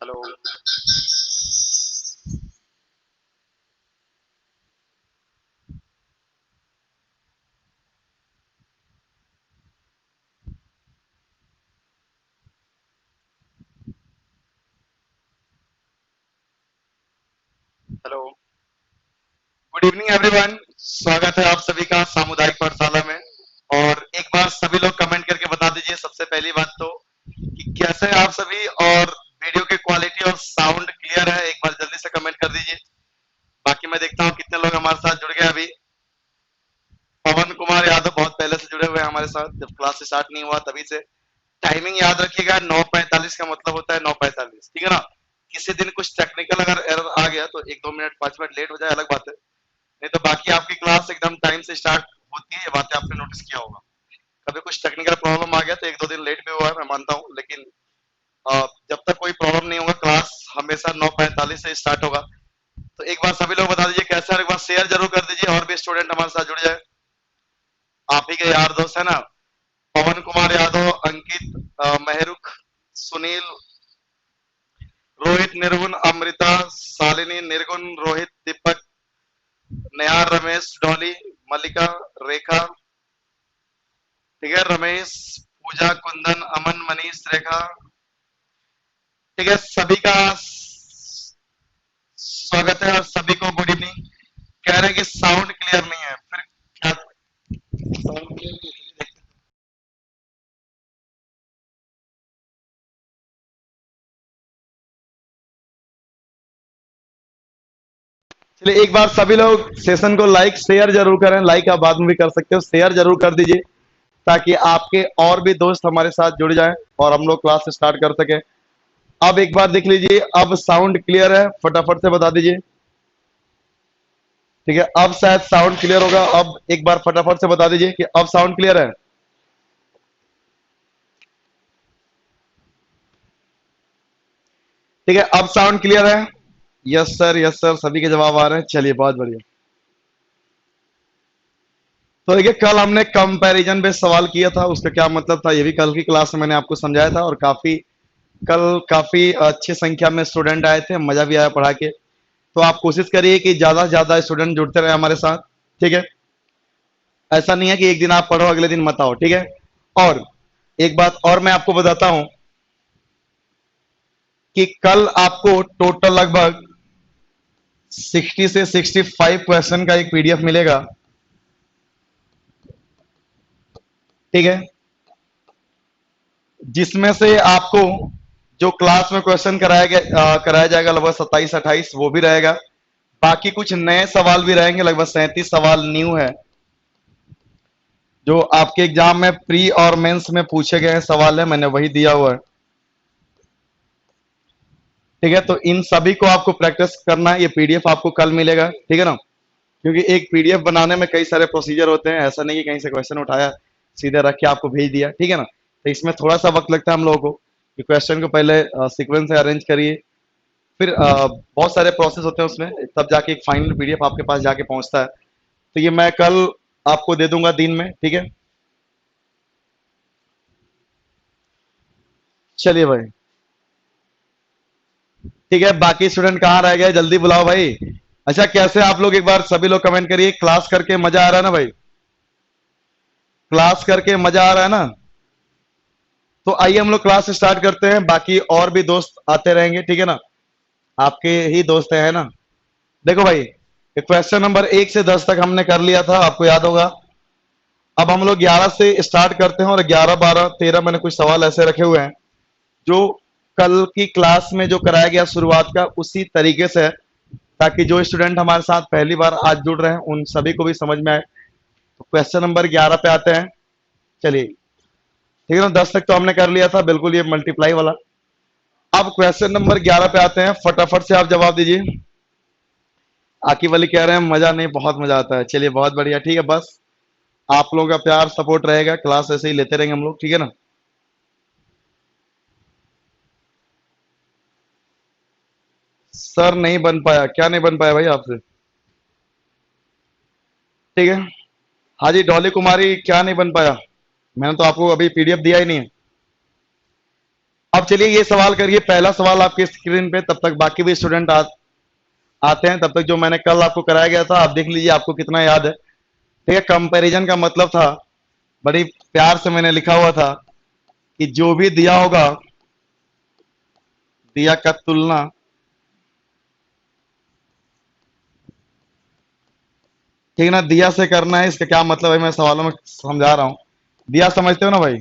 Hello. Hello. Good evening everyone. स्वागत है आप सभी का सामुदायिक पाठशाला में। और एक बार सभी लोग कमेंट करके बता दीजिए सबसे पहली बात तो कि कैसे हैं आप सभी, और वीडियो की क्वालिटी और साउंड क्लियर है। एक बार जल्दी से कमेंट कर दीजिए। बाकी मैं देखता हूँ कितने लोग हमारे साथ जुड़ गए अभी। पवन कुमार यादव बहुत पहले से जुड़े हुए हैं हमारे साथ, जब क्लास स्टार्ट नहीं हुआ तभी से। टाइमिंग याद रखिएगा, 9:45 का मतलब होता है 9:45, ठीक है ना। किसी दिन कुछ टेक्निकल अगर एरर आ गया तो 1-2 मिनट 5 मिनट लेट हो जाए अलग बात है, नहीं तो बाकी आपकी क्लास एकदम टाइम से स्टार्ट होती है। ये बातें आपने नोटिस किया होगा। कभी कुछ टेक्निकल प्रॉब्लम आ गया तो 1-2 दिन लेट भी हुआ है, मैं मानता हूँ, लेकिन जब तक कोई प्रॉब्लम नहीं होगा क्लास हमेशा 9:45 से स्टार्ट होगा। तो एक बार सभी लोग बता दीजिए कैसे, और एक बार शेयर जरूर कर दीजिए और भी स्टूडेंट हमारे साथ जुड़ जाए। आप ही के यार दोस्त है ना, पवन कुमार यादव, अंकित, मेहरुख, सुनील, रोहित, निर्गुण, अमृता, शालिनी, निर्गुण, रोहित, दीपक, नयार, रमेश, डॉली, मल्लिका, रेखा, ठीक है, रमेश, पूजा, कुंदन, अमन, मनीष, रेखा, ठीक है, सभी का स्वागत है और सभी को गुड इवनिंग। कह रहे हैं कि साउंड क्लियर नहीं है, फिर क्या साउंड क्लियर नहीं है? चलिए एक बार सभी लोग सेशन को लाइक शेयर जरूर करें। लाइक आप बाद में भी कर सकते हो, शेयर जरूर कर दीजिए ताकि आपके और भी दोस्त हमारे साथ जुड़ जाएं और हम लोग क्लास स्टार्ट कर सकें। अब एक बार देख लीजिए, अब साउंड क्लियर है, फटाफट से बता दीजिए। ठीक है, अब शायद साउंड क्लियर होगा। अब एक बार फटाफट से बता दीजिए कि अब साउंड क्लियर है। ठीक है, अब साउंड क्लियर है। यस सर, यस सर, सभी के जवाब आ रहे हैं। चलिए बहुत बढ़िया। तो देखिए, कल हमने कंपैरिजन पे सवाल किया था, उसका क्या मतलब था ये भी कल की क्लास में मैंने आपको समझाया था। और काफी अच्छी संख्या में स्टूडेंट आए थे, मजा भी आया पढ़ा के। तो आप कोशिश करिए कि ज्यादा से ज्यादा स्टूडेंट जुड़ते रहे हमारे साथ। ठीक है, ऐसा नहीं है कि एक दिन आप पढ़ो अगले दिन मत आओ। ठीक है, और एक बात और मैं आपको बताता हूं कि कल आपको टोटल लगभग 60 से 65 क्वेश्चन का एक पीडीएफ मिलेगा। ठीक है, जिसमें से आपको जो क्लास में क्वेश्चन कराया जाएगा लगभग 27-28 वो भी रहेगा। बाकी कुछ नए सवाल भी रहेंगे, लगभग 37 सवाल न्यू है जो आपके एग्जाम में प्री और मेंस में पूछे गए सवाल है, मैंने वही दिया हुआ है। ठीक है, तो इन सभी को आपको प्रैक्टिस करना है। ये पीडीएफ आपको कल मिलेगा, ठीक है ना। क्योंकि एक पीडीएफ बनाने में कई सारे प्रोसीजर होते हैं, ऐसा नहीं कि कहीं से क्वेश्चन उठाया सीधे रख के आपको भेज दिया। ठीक है ना, तो इसमें थोड़ा सा वक्त लगता है हम लोगों को कि क्वेश्चन को पहले सीक्वेंस से अरेंज करिए, फिर बहुत सारे प्रोसेस होते हैं उसमें, तब जाके एक फाइनल पीडीएफ आपके पास जाके पहुंचता है। तो ये मैं कल आपको दे दूंगा दिन में। ठीक है, चलिए भाई। ठीक है, बाकी स्टूडेंट कहाँ रह गए, जल्दी बुलाओ भाई। अच्छा, कैसे आप लोग, एक बार सभी लोग कमेंट करिए, क्लास करके मजा आ रहा है ना भाई? क्लास करके मजा आ रहा है ना? तो आइए हम लोग क्लास स्टार्ट करते हैं। बाकी और भी दोस्त आते रहेंगे, ठीक है ना, आपके ही दोस्त है ना। देखो भाई, क्वेश्चन नंबर 1 से 10 तक हमने कर लिया था, आपको याद होगा। अब हम लोग 11 से स्टार्ट करते हैं और 11, 12, 13 मैंने कुछ सवाल ऐसे रखे हुए हैं जो कल की क्लास में जो कराया गया शुरुआत का उसी तरीके से है, ताकि जो स्टूडेंट हमारे साथ पहली बार आज जुड़ रहे हैं उन सभी को भी समझ में आए। तो क्वेश्चन नंबर 11 पे आते हैं। चलिए, ठीक है ना, 10 तक तो हमने कर लिया था बिल्कुल, ये मल्टीप्लाई वाला। अब क्वेश्चन नंबर 11 पे आते हैं, फटाफट से आप जवाब दीजिए। आकिब अली कह रहे हैं मजा नहीं, बहुत मजा आता है। चलिए बहुत बढ़िया, ठीक है, बस आप लोगों का प्यार सपोर्ट रहेगा, क्लास ऐसे ही लेते रहेंगे हम लोग, ठीक है ना। सर नहीं बन पाया, क्या नहीं बन पाया भाई आपसे? ठीक है, हाँ जी, डॉली कुमारी क्या नहीं बन पाया? मैंने तो आपको अभी पीडीएफ दिया ही नहीं है। अब चलिए ये सवाल करिए, पहला सवाल आपके स्क्रीन पे, तब तक बाकी भी स्टूडेंट आते हैं, तब तक जो मैंने कल आपको कराया गया था आप देख लीजिए आपको कितना याद है। ठीक है, कंपैरिजन का मतलब था, बड़ी प्यार से मैंने लिखा हुआ था कि जो भी दिया होगा, दिया का तुलना ठीक ना दिया से करना है। इसका क्या मतलब है मैं सवालों में समझा रहा हूं। दिया समझते हो ना भाई?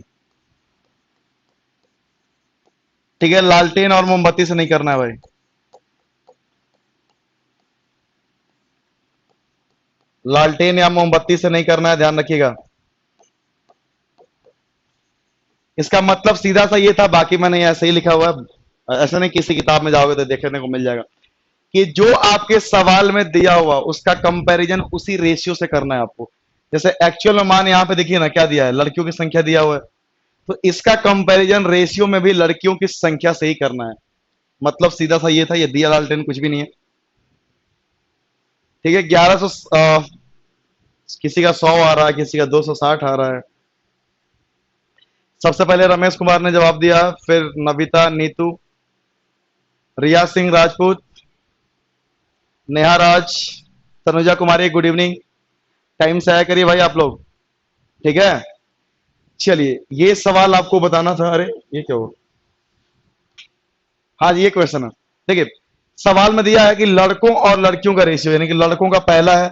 ठीक है, लालटेन और मोमबत्ती से नहीं करना है भाई। लालटेन या मोमबत्ती से नहीं करना है, ध्यान रखिएगा। इसका मतलब सीधा सा ये था, बाकी मैंने ऐसे ही लिखा हुआ है, ऐसा नहीं किसी किताब में जाओगे तो देखने को मिल जाएगा कि जो आपके सवाल में दिया हुआ उसका कंपैरिजन उसी रेशियो से करना है आपको। जैसे एक्चुअल में मान यहाँ पे देखिए ना क्या दिया है, लड़कियों की संख्या दिया हुआ है, तो इसका कंपैरिजन रेशियो में भी लड़कियों की संख्या से ही करना है। मतलब सीधा सा ये था, ये दिया लालटेन कुछ भी नहीं है। ठीक है, 1100 किसी का 100 आ रहा है, किसी का 260 आ रहा है। सबसे पहले रमेश कुमार ने जवाब दिया, फिर नविता, नीतू, रिया सिंह राजपूत, नेहा राज, तनुजा कुमारी, गुड इवनिंग। टाइम से आया करिए भाई आप लोग। ठीक है, चलिए ये सवाल आपको बताना था। अरे ये क्या हो, हाँ जी ये क्वेश्चन है। देखिए सवाल में दिया है कि लड़कों और लड़कियों का रेशियो, यानी कि लड़कों का पहला है,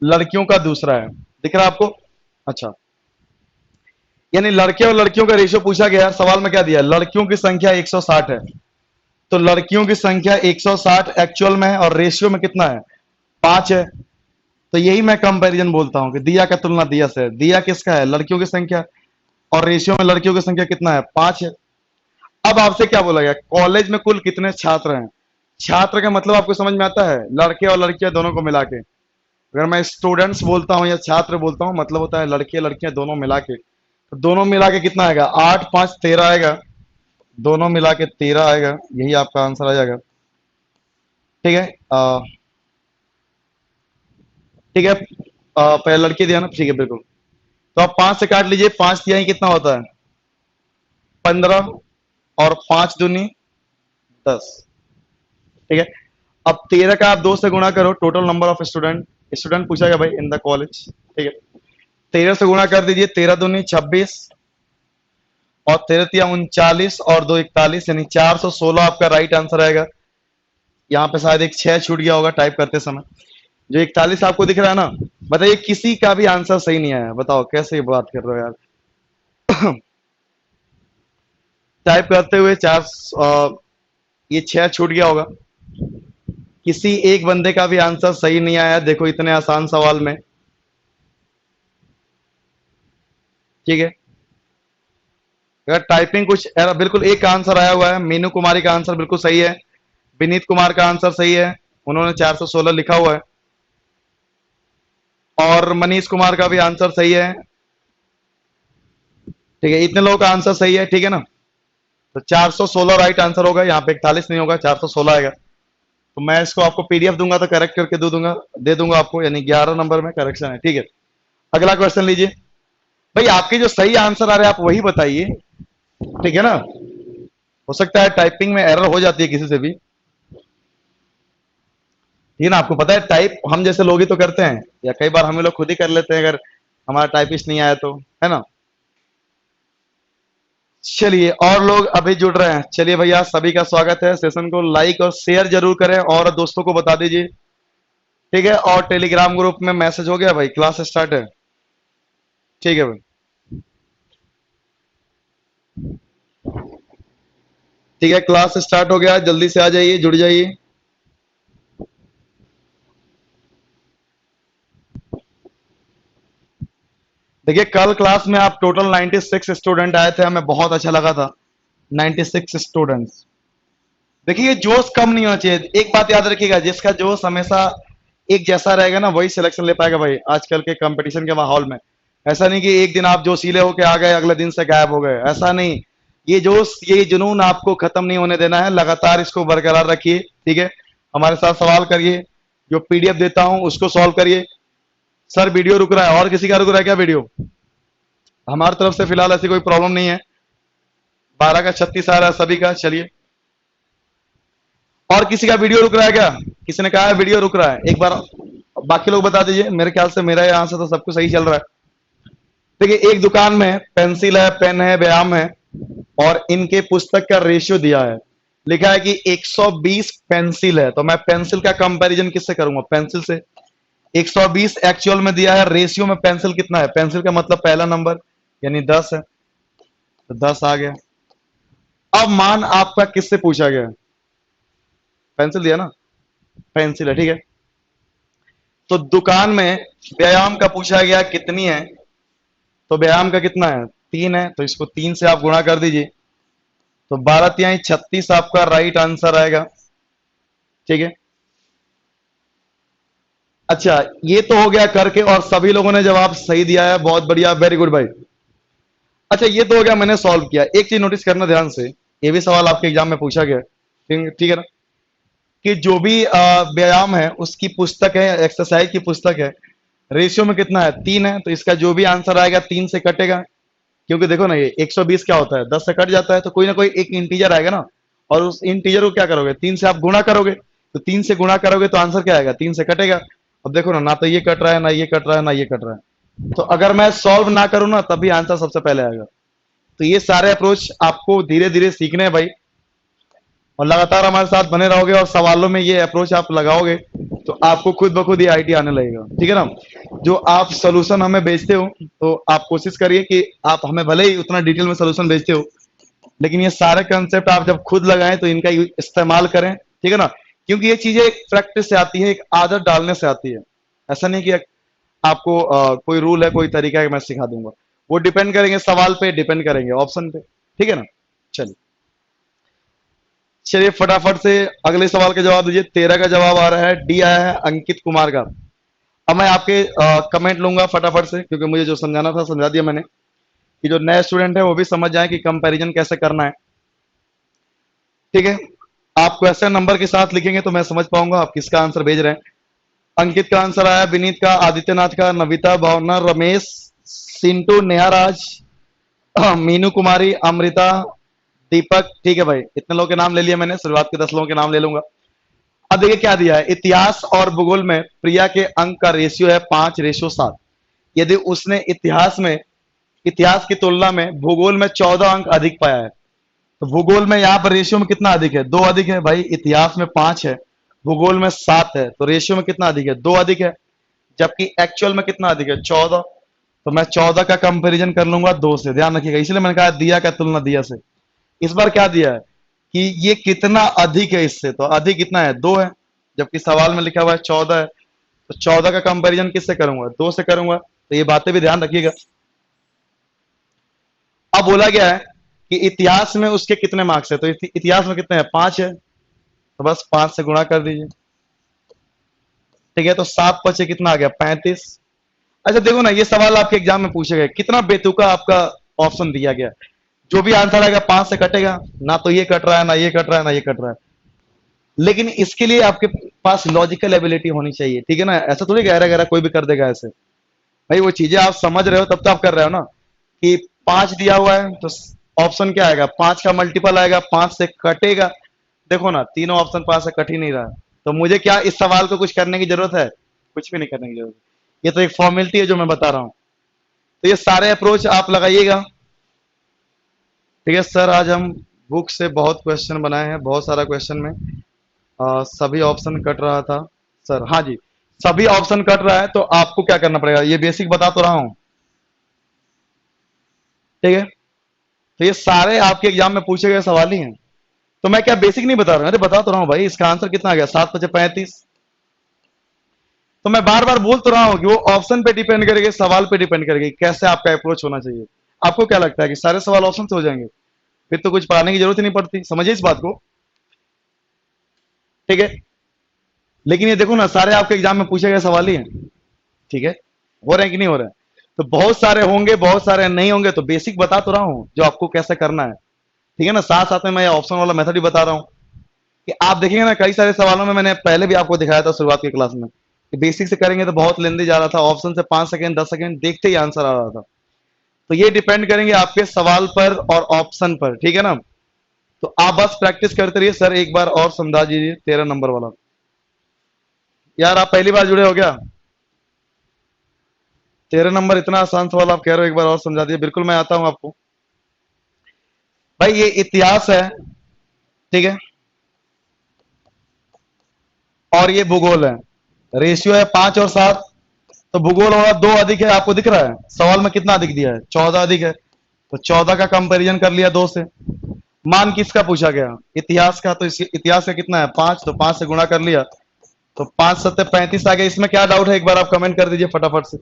लड़कियों का दूसरा है। दिख रहा है आपको? अच्छा, यानी लड़के और लड़कियों का रेशियो पूछा गया है। सवाल में क्या दिया है, लड़कियों की संख्या 160 है, तो लड़कियों की संख्या 160 एक्चुअल में है और रेशियो में कितना है, 5 है। तो यही मैं कंपैरिजन बोलता हूं कि दिया का तुलना दिया से। दिया किसका है, लड़कियों की संख्या, और रेशियो में लड़कियों की संख्या कितना है, 5 है। अब आपसे क्या बोला गया, कॉलेज में कुल कितने छात्र हैं। छात्र का मतलब आपको समझ में आता है, लड़के और लड़कियां दोनों को मिला के। अगर मैं स्टूडेंट्स बोलता हूं या छात्र बोलता हूं, मतलब होता है लड़के लड़कियां दोनों मिला के। तो दोनों मिला के कितना आएगा, 8 5 13 आएगा, दोनों मिला के 13 आएगा, यही आपका आंसर आ जाएगा। ठीक है, ठीक है, पहले लड़के दिया ना, ठीक है बिल्कुल। तो आप 5 से काट लीजिए, 5 दिया ही कितना होता है, 15, और 5 दूनी 10। ठीक है, अब 13 का आप 2 से गुणा करो, total number of student, student पूछा गया भाई इन द कॉलेज। ठीक है, 13 से गुणा कर दीजिए, 13 दूनी 26, और 13 तिया 39, और 2 41, यानी 416 आपका राइट आंसर आएगा। यहाँ पे शायद एक 6 छूट गया होगा टाइप करते समय। जो 41 आपको दिख रहा है ना, बताइए किसी का भी आंसर सही नहीं आया, बताओ कैसे बात कर रहे हो यार। टाइप करते हुए ये 6 छूट गया होगा। किसी एक बंदे का भी आंसर सही नहीं आया, देखो इतने आसान सवाल में। ठीक है, अगर टाइपिंग कुछ बिल्कुल एक का आंसर आया हुआ है, मीनू कुमारी का आंसर बिल्कुल सही है, विनीत कुमार का आंसर सही है, उन्होंने 416 लिखा हुआ है, और मनीष कुमार का भी आंसर सही है। ठीक है, इतने लोगों का आंसर सही है, ठीक है ना। तो 416 राइट आंसर होगा, यहाँ पे 41 नहीं होगा, 416 आएगा। तो मैं इसको आपको पीडीएफ दूंगा तो करेक्ट करके दे दूंगा आपको, यानी 11 नंबर में करेक्शन है। ठीक है, अगला क्वेश्चन लीजिए भाई। आपके जो सही आंसर आ रहे हैं आप वही बताइए, ठीक है ना। हो सकता है टाइपिंग में एरर हो जाती है किसी से भी, ठीक है ना। आपको पता है टाइप हम जैसे लोग ही तो करते हैं, या कई बार हम लोग खुद ही कर लेते हैं अगर हमारा टाइपिस्ट नहीं आया तो, है ना। चलिए और लोग अभी जुड़ रहे हैं, चलिए भैया सभी का स्वागत है। सेशन को लाइक और शेयर जरूर करें और दोस्तों को बता दीजिए, ठीक है। और टेलीग्राम ग्रुप में मैसेज हो गया भाई, क्लास स्टार्ट है, ठीक है भाई। ठीक है, क्लास स्टार्ट हो गया, जल्दी से आ जाइए, जुड़ जाइए। देखिए कल क्लास में आप टोटल 96 स्टूडेंट आए थे, हमें बहुत अच्छा लगा था, 96 स्टूडेंट्स। देखिए जोश कम नहीं होना चाहिए, एक बात याद रखिएगा, जिसका जोश हमेशा एक जैसा रहेगा ना वही सिलेक्शन ले पाएगा भाई आजकल के कंपटीशन के माहौल में। ऐसा नहीं कि एक दिन आप जोशीले होके आ गए अगले दिन से गायब हो गए, ऐसा नहीं। ये जोश ये जुनून आपको खत्म नहीं होने देना है, लगातार इसको बरकरार रखिए, ठीक है। हमारे साथ सवाल करिए, जो पीडीएफ देता हूं उसको सॉल्व करिए। सर वीडियो रुक रहा है, और किसी का रुक रहा है क्या वीडियो? हमारी तरफ से फिलहाल ऐसी कोई प्रॉब्लम नहीं है, 12 का 36 आ रहा है सभी का। चलिए, और किसी का वीडियो रुक रहा है क्या? किसी ने कहा है वीडियो रुक रहा है, एक बार बाकी लोग बता दीजिए। मेरे ख्याल से मेरा यहाँ से तो सब कुछ सही चल रहा है। देखिए, एक दुकान में पेंसिल है, पेन है, व्यायाम है, और इनके पुस्तक का रेशियो दिया है। लिखा है कि 120 पेंसिल है, तो मैं पेंसिल का कंपैरिजन किससे करूंगा? पेंसिल से। 120 एक्चुअल में दिया है, रेशियो में पेंसिल कितना है? पेंसिल का मतलब पहला नंबर यानी 10 है, तो 10 आ गया। अब मान आपका किससे पूछा गया? पेंसिल दिया ना, पेंसिल है, ठीक है। तो दुकान में व्यायाम का पूछा गया कितनी है, तो व्यायाम का कितना है? 3 है, तो इसको 3 से आप गुणा कर दीजिए, तो 12 तिहाई 36 आपका राइट आंसर आएगा, ठीक है। अच्छा, ये तो हो गया करके, और सभी लोगों ने जवाब सही दिया है, बहुत बढ़िया, वेरी गुड भाई। अच्छा, ये तो हो गया, मैंने सॉल्व किया। एक चीज नोटिस करना ध्यान से, ये भी सवाल आपके एग्जाम में पूछा गया, ठीक ठीक है ना, कि जो भी व्यायाम है उसकी पुस्तक है, एक्सरसाइज की पुस्तक है, रेशियो में कितना है? 3 है, तो इसका जो भी आंसर आएगा 3 से कटेगा। क्योंकि देखो ना, ये 120 क्या होता है? 10 से कट जाता है, तो कोई ना कोई एक इंटीजर आएगा ना, और उस इंटीजर को क्या करोगे? 3 से आप गुणा करोगे, तो 3 से गुणा करोगे तो आंसर क्या आएगा? 3 से कटेगा। अब देखो ना, ना तो ये कट रहा है, ना ये कट रहा है, ना ये कट रहा है, तो अगर मैं सॉल्व ना करूं ना, तभी आंसर सबसे पहले आएगा। तो ये सारे अप्रोच आपको धीरे धीरे सीखने हैं भाई, और लगातार हमारे साथ बने रहोगे और सवालों में ये अप्रोच आप लगाओगे, तो आपको खुद ब खुद ये आईटी आने लगेगा, ठीक है ना। जो आप सोल्यूशन हमें भेजते हो, तो आप कोशिश करिए कि आप हमें भले ही उतना डिटेल में सोल्यूशन भेजते हो, लेकिन ये सारे कंसेप्ट आप जब खुद लगाएं तो इनका इस्तेमाल करें, ठीक है ना। क्योंकि ये चीजें एक प्रैक्टिस से आती है, एक आदत डालने से आती है। ऐसा नहीं कि आपको कोई रूल है, कोई तरीका है कि मैं सिखा दूंगा। वो डिपेंड करेंगे सवाल पे, डिपेंड करेंगे ऑप्शन पे, ठीक है ना। चलिए चलिए, फटाफट से अगले सवाल का जवाब दीजिए। 13 का जवाब आ रहा है, डी आया है अंकित कुमार का। अब मैं आपके कमेंट लूंगा फटाफट से, क्योंकि मुझे जो समझाना था समझा दिया मैंने, कि जो नए स्टूडेंट है वो भी समझ जाए कि कंपैरिजन कैसे करना है, ठीक है। आप क्वेश्चन नंबर के साथ लिखेंगे तो मैं समझ पाऊंगा आप किसका आंसर भेज रहे हैं। अंकित का आंसर आया, विनीत का, आदित्यनाथ का, नविता, भावना, रमेश, सिंटू, नेहा राज, मीनू कुमारी, अमृता, दीपक, ठीक है भाई, इतने लोगों के नाम ले लिया मैंने, शुरुआत के 10 लोगों के नाम ले लूंगा। अब देखिए क्या दिया है, इतिहास और भूगोल में प्रिया के अंक का रेशियो है 5:7। यदि उसने इतिहास की तुलना में भूगोल में 14 अंक अधिक पाया है, तो भूगोल में यहाँ पर रेशियो में कितना अधिक है? 2 अधिक है भाई। इतिहास में 5 है, भूगोल में 7 है, तो रेशियो में कितना अधिक है? 2 अधिक है। जबकि एक्चुअल में कितना अधिक है? 14। तो मैं 14 का कंपेरिजन कर लूंगा 2 से, ध्यान रखिएगा, इसलिए मैंने कहा दिया का तुलना दिया से। इस बार क्या दिया है कि ये कितना अधिक है इससे, तो अधिक कितना है? 2 है, जबकि सवाल में लिखा हुआ है 14 है। तो 14 का कंपैरिजन किससे करूंगा? 2 से करूंगा। तो ये बातें भी ध्यान रखिएगा। अब बोला गया है कि इतिहास में उसके कितने मार्क्स है, तो इतिहास में कितने हैं? 5 है, तो बस 5 से गुणा कर दीजिए, ठीक है। तो 7 पचे कितना आ गया? 35। अच्छा देखो ना, ये सवाल आपके एग्जाम में पूछे गए, कितना बेतुका आपका ऑप्शन दिया गया। जो भी आंसर आएगा 5 से कटेगा, ना तो ये कट रहा है, ना ये कट रहा है, ना ये कट रहा है। लेकिन इसके लिए आपके पास लॉजिकल एबिलिटी होनी चाहिए, ठीक है ना। ऐसा थोड़ी गहरा गहरा कोई भी कर देगा ऐसे। भाई वो चीजें आप समझ रहे हो तब तो आप कर रहे हो ना, कि 5 दिया हुआ है तो ऑप्शन क्या आएगा? 5 का मल्टीपल आएगा, 5 से कटेगा। देखो ना, तीनों ऑप्शन 5 से कट ही नहीं रहा है, तो मुझे क्या इस सवाल को कुछ करने की जरूरत है? कुछ भी नहीं करने की जरूरत है। ये तो एक फॉर्मेलिटी है जो मैं बता रहा हूं। तो ये सारे अप्रोच आप लगाइएगा, ठीक है। सर आज हम बुक से बहुत क्वेश्चन बनाए हैं, बहुत सारा क्वेश्चन में सभी ऑप्शन कट रहा था सर। हाँ जी, सभी ऑप्शन कट रहा है, तो आपको क्या करना पड़ेगा? ये बेसिक बता तो रहा हूं, ठीक है। तो ये सारे आपके एग्जाम में पूछे गए सवाल ही हैं, तो मैं क्या बेसिक नहीं बता रहा हूं? अरे बता तो रहा हूं भाई, इसका आंसर कितना आ गया? 7 पचे 35। तो मैं बार बार बोल तो रहा हूं कि वो ऑप्शन पे डिपेंड करेगी, सवाल पे डिपेंड करेगी, कैसे आपका अप्रोच होना चाहिए। आपको क्या लगता है कि सारे सवाल ऑप्शन से हो जाएंगे? फिर तो कुछ पढ़ाने की जरूरत ही नहीं पड़ती, समझिए इस बात को, ठीक है। लेकिन ये देखो ना, सारे आपके एग्जाम में पूछे गए सवाल ही हैं, ठीक है। हो रहे हैं कि नहीं हो रहे हैं? तो बहुत सारे होंगे, बहुत सारे नहीं होंगे, तो बेसिक बता तो रहा हूं जो आपको कैसे करना है, ठीक है ना। साथ साथ में मैं ऑप्शन वाला मेथड भी बता रहा हूं, कि आप देखेंगे ना, कई सारे सवालों में मैंने पहले भी आपको दिखाया था शुरुआत की क्लास में, कि बेसिक से करेंगे तो बहुत लेंदी जा रहा था, ऑप्शन से 5 सेकंड 10 सेकंड देखते ही आंसर आ रहा था। तो ये डिपेंड करेंगे आपके सवाल पर और ऑप्शन पर, ठीक है ना। तो आप बस प्रैक्टिस करते रहिए। सर एक बार और समझा दीजिए 13 नंबर वाला। यार आप पहली बार जुड़े हो क्या? 13 नंबर इतना आसान सवाल आप कह रहे हो, एक बार और समझा दीजिए। बिल्कुल मैं आता हूं आपको। भाई ये इतिहास है, ठीक है, और ये भूगोल है। रेशियो है 5 और 7। तो भूगोल होगा 2 अधिक है, आपको दिख रहा है सवाल में कितना अधिक दिया है? 14 अधिक है। तो 14 का कंपैरिजन कर लिया 2 से। मान किसका पूछा गया? इतिहास का। तो इस इतिहास का कितना है? 5। तो 5 से गुणा कर लिया, तो 5 सत्ते 35 आ गया। इसमें क्या डाउट है एक बार आप कमेंट कर दीजिए फटाफट से।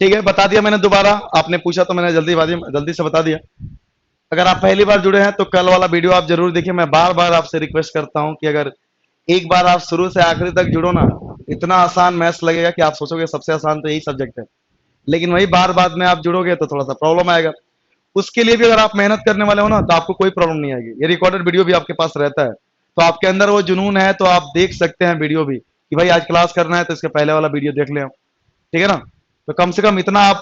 ठीक है, बता दिया मैंने दोबारा। आपने पूछा तो मैंने जल्दी से बता दिया। अगर आप पहली बार जुड़े हैं तो कल वाला वीडियो आप जरूर देखिए। मैं बार बार आपसे रिक्वेस्ट करता हूं कि अगर एक बार आप शुरू से आखिरी तक जुड़ो ना, इतना आसान मैथ्स लगेगा कि आप सोचोगे सबसे आसान तो यही सब्जेक्ट है। लेकिन वही बार बाद में आप जुड़ोगे तो थोड़ा सा प्रॉब्लम आएगा। उसके लिए भी अगर आप मेहनत करने वाले हो ना तो आपको कोई प्रॉब्लम नहीं आएगी। ये रिकॉर्डेड वीडियो भी आपके पास रहता है, तो आपके अंदर वो जुनून है तो आप देख सकते हैं वीडियो भी कि भाई आज क्लास करना है तो इसके पहले वाला वीडियो देख लें, ठीक है ना। तो कम से कम इतना आप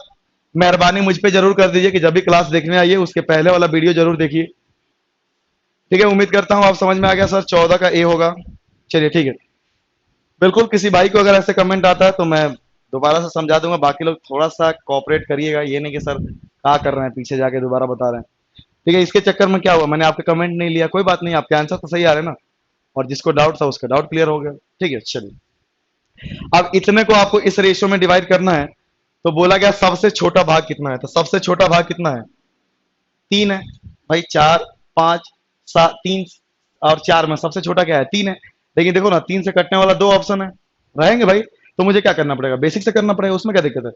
मेहरबानी मुझ पे जरूर कर दीजिए कि जब भी क्लास देखने आइए उसके पहले वाला वीडियो जरूर देखिए, ठीक है। उम्मीद करता हूं आप समझ में आ गया। सर 14 का ए होगा। चलिए ठीक है, बिल्कुल। किसी भाई को अगर ऐसे कमेंट आता है तो मैं दोबारा से समझा दूंगा। बाकी लोग थोड़ा सा कोऑपरेट करिएगा, ये नहीं कि सर क्या कर रहे हैं पीछे जाके दोबारा बता रहे हैं, ठीक है। इसके चक्कर में क्या हुआ, मैंने आपके कमेंट नहीं लिया, कोई बात नहीं, आपके आंसर तो सही आ रहे हैं ना, और जिसको डाउट था उसका डाउट क्लियर हो गया, ठीक है। चलिए, अब इतने को आपको इस रेशियो में डिवाइड करना है। तो बोला गया सबसे छोटा भाग कितना है, तो सबसे छोटा भाग कितना है? 3 है। भाई 4, 5, 7, 3 और 4 में सबसे छोटा क्या है? 3 है। लेकिन देखो ना, 3 से कटने वाला 2 ऑप्शन है रहेंगे भाई। तो मुझे क्या करना पड़ेगा? बेसिक से करना पड़ेगा। उसमें क्या दिक्कत है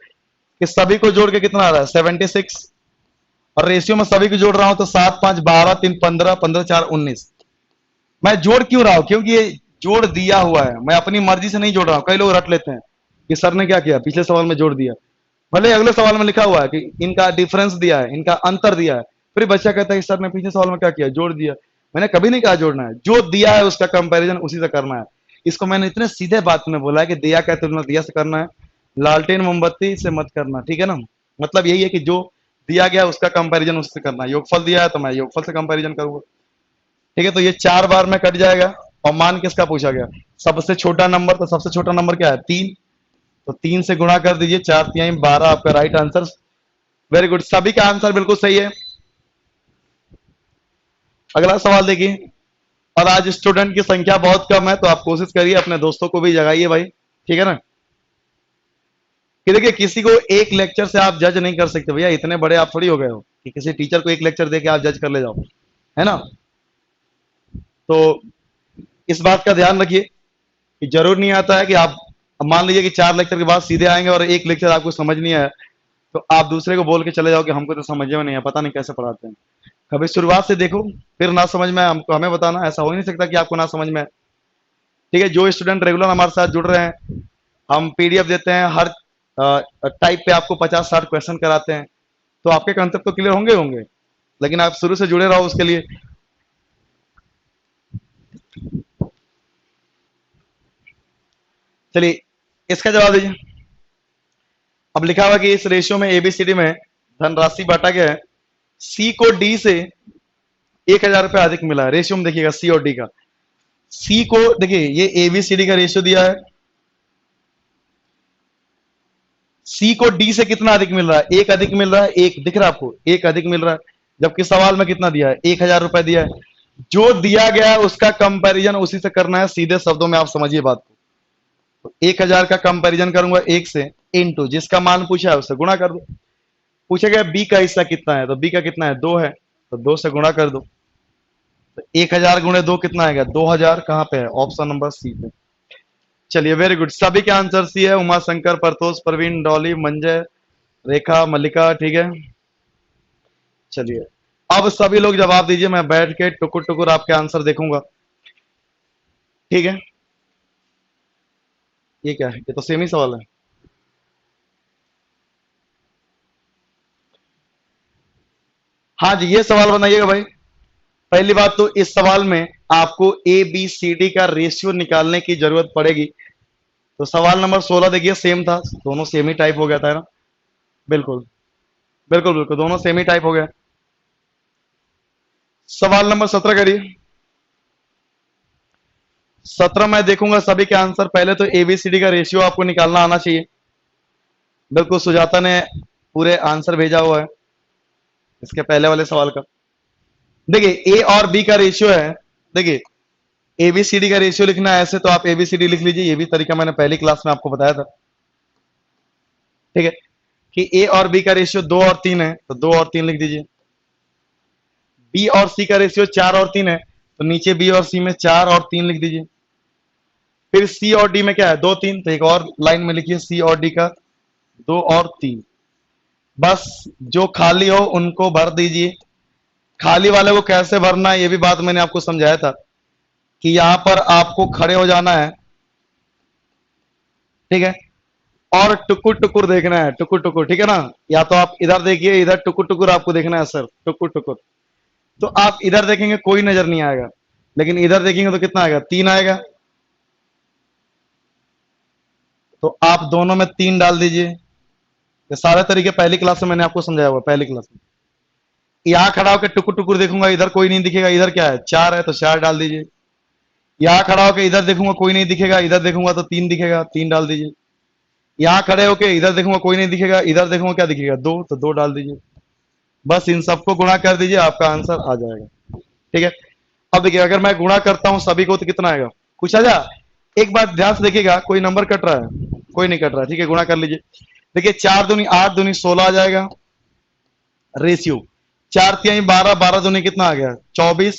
कि सभी को जोड़ के कितना आ रहा है? 76। और रेशियो में सभी को जोड़ रहा हूं तो 7, 5, 12, 3, 15, 15, 4, 19। मैं जोड़ क्यों रहा हूं? क्योंकि ये जोड़ दिया हुआ है, मैं अपनी मर्जी से नहीं जोड़ रहा हूं। कई लोग रट लेते हैं कि सर ने क्या किया, पिछले सवाल में जोड़ दिया। भले अगले सवाल में लिखा हुआ है कि इनका डिफरेंस दिया है, इनका अंतर दिया है, फिर बच्चा कहता है कि सर ने पिछले सवाल में क्या किया, जोड़ दिया। मैंने कभी नहीं कहा जोड़ना है, जो दिया है उसका कंपैरिजन उसी से करना है। इसको मैंने इतने सीधे बात में बोला है कि दिया का तुलना दिया से करना है, लालटेन मोमबत्ती से मत करना, ठीक है ना। मतलब यही है कि जो दिया गया उसका कंपैरिजन उससे करना है। योगफल दिया है तो मैं योगफल से कंपैरिजन करूंगा, ठीक है। तो ये 4 बार में कट जाएगा। और मान किसका पूछा गया? सबसे छोटा नंबर। तो सबसे छोटा नंबर क्या है? 3। तो 3 से गुणा कर दीजिए, 4 तिहाई 12 आपका राइट आंसर। वेरी गुड, सभी का आंसर बिल्कुल सही है। अगला सवाल देखिए। और आज स्टूडेंट की संख्या बहुत कम है तो आप कोशिश करिए अपने दोस्तों को भी जगाइए भाई, ठीक है ना। कि देखिए, किसी को एक लेक्चर से आप जज नहीं कर सकते भैया। इतने बड़े आप थोड़ी हो गए हो कि किसी टीचर को एक लेक्चर देके आप जज कर ले जाओ, है ना। तो इस बात का ध्यान रखिए कि जरूर नहीं आता है कि आप, अब मान लीजिए कि 4 लेक्चर के बाद सीधे आएंगे और एक लेक्चर आपको समझ नहीं आया तो आप दूसरे को बोल के चले जाओ कि हमको तो समझ में नहीं है, पता नहीं कैसे पढ़ाते हैं। कभी शुरुआत से देखो, फिर ना समझ में आए हमको हमें बताना। ऐसा हो ही नहीं सकता कि आपको ना समझ में आए, ठीक है। जो स्टूडेंट रेगुलर हमारे साथ जुड़ रहे हैं, हम पीडीएफ देते हैं, हर टाइप पे आपको 50-60 क्वेश्चन कराते हैं, तो आपके कंसेप्ट तो क्लियर होंगे। लेकिन आप शुरू से जुड़े रहो उसके लिए। चलिए, इसका जवाब दीजिए। अब लिखा हुआ कि इस रेशियो में एबीसीडी में धनराशि बांटा गया है, सी को डी से 1,000 रुपए अधिक मिला है। रेशियो में देखिएगा सी और डी का। सी को देखिए, ये एबीसीडी का रेशियो दिया है, सी को डी से कितना अधिक मिल रहा है? 1 अधिक मिल रहा है। 1 दिख रहा है आपको? 1 अधिक मिल रहा है, जबकि सवाल में कितना दिया है? 1,000 रुपए दिया है। जो दिया गया है उसका कंपैरिजन उसी से करना है। सीधे शब्दों में आप समझिए बात को। तो 1,000 का कंपैरिजन करूंगा 1 से, इनटू जिसका मान पूछा है उससे गुणा कर दो। पूछा गया बी का हिस्सा कितना है, तो बी का कितना है? 2 है, तो 2 से गुणा कर दो। तो 1,000 गुणे 2 कितना आएगा? 2,000। कहां पे है? ऑप्शन नंबर सी पे। चलिए, वेरी गुड, सभी के आंसर सी है। उमा शंकर, परतोष, प्रवीण, डॉली, मंजय, रेखा, मल्लिका, ठीक है। चलिए, अब सभी लोग जवाब दीजिए, मैं बैठ के टुकुर टुकुर आपके आंसर देखूंगा, ठीक है। ये क्या है? ये तो सेम ही सवाल है। हाँ जी, ये सवाल बनाइएगा भाई। पहली बात तो इस सवाल में आपको ए बी सी डी का रेशियो निकालने की जरूरत पड़ेगी। तो सवाल नंबर 16 देखिए, सेम था, दोनों सेम ही टाइप हो गया था, है ना। बिल्कुल बिल्कुल बिल्कुल, दोनों सेम ही टाइप हो गया। सवाल नंबर 17 करिए। 17 मैं देखूंगा सभी के आंसर। पहले तो एबीसीडी का रेशियो आपको निकालना आना चाहिए। बिल्कुल, सुजाता ने पूरे आंसर भेजा हुआ है इसके पहले वाले सवाल का। देखिए ए और बी का रेशियो है। देखिए एबीसीडी का रेशियो लिखना है ऐसे तो आप एबीसीडी लिख लीजिए, ये भी तरीका मैंने पहली क्लास में आपको बताया था। ठीक है, कि ए और बी का रेशियो 2 और 3 है तो 2 और 3 लिख दीजिए। बी और सी का रेशियो 4 और 3 है तो नीचे बी और सी में 4 और 3 लिख दीजिए। फिर सी और डी में क्या है, 2 3, तो एक और लाइन में लिखिए सी और डी का 2 और 3। बस जो खाली हो उनको भर दीजिए। खाली वाले को कैसे भरना है ये भी बात मैंने आपको समझाया था कि यहां पर आपको खड़े हो जाना है। ठीक है, और टुकुर टुकुर देखना है, टुकुर टुकुर, ठीक है ना। या तो आप इधर देखिए, इधर टुकुर टुकुर आपको देखना है सर, टुकुर टुकुर। तो आप इधर देखेंगे कोई नजर नहीं आएगा, लेकिन इधर देखेंगे तो कितना आएगा, 3 आएगा। तो आप दोनों में 3 डाल दीजिए। ये सारे तरीके पहली क्लास में मैंने आपको समझाया हुआ, पहली क्लास में। यहां खड़ा होकर टुकुर टुकुर देखूंगा, इधर कोई नहीं दिखेगा, इधर क्या है 4 है तो 4 डाल दीजिए। यहां खड़ा होकर इधर देखूंगा कोई नहीं दिखेगा, इधर देखूंगा तो 3 दिखेगा, 3 डाल दीजिए। यहां खड़े होके इधर देखूंगा कोई नहीं दिखेगा, इधर देखूंगा क्या दिखेगा, 2, तो 2 डाल दीजिए। बस इन सबको गुणा कर दीजिए, आपका आंसर आ जाएगा। ठीक है, अब देखिए अगर मैं गुणा करता हूं सभी को तो कितना आएगा, कुछ आ जा। एक बात ध्यान से देखिएगा, कोई नंबर कट रहा है, कोई नहीं कट रहा है। ठीक है, गुणा कर लीजिए। देखिए 4 दूनी 8, दूनी 16 आ जाएगा रेशियो। 4 तिहाई 12, 12 दूनी कितना आ गया 24,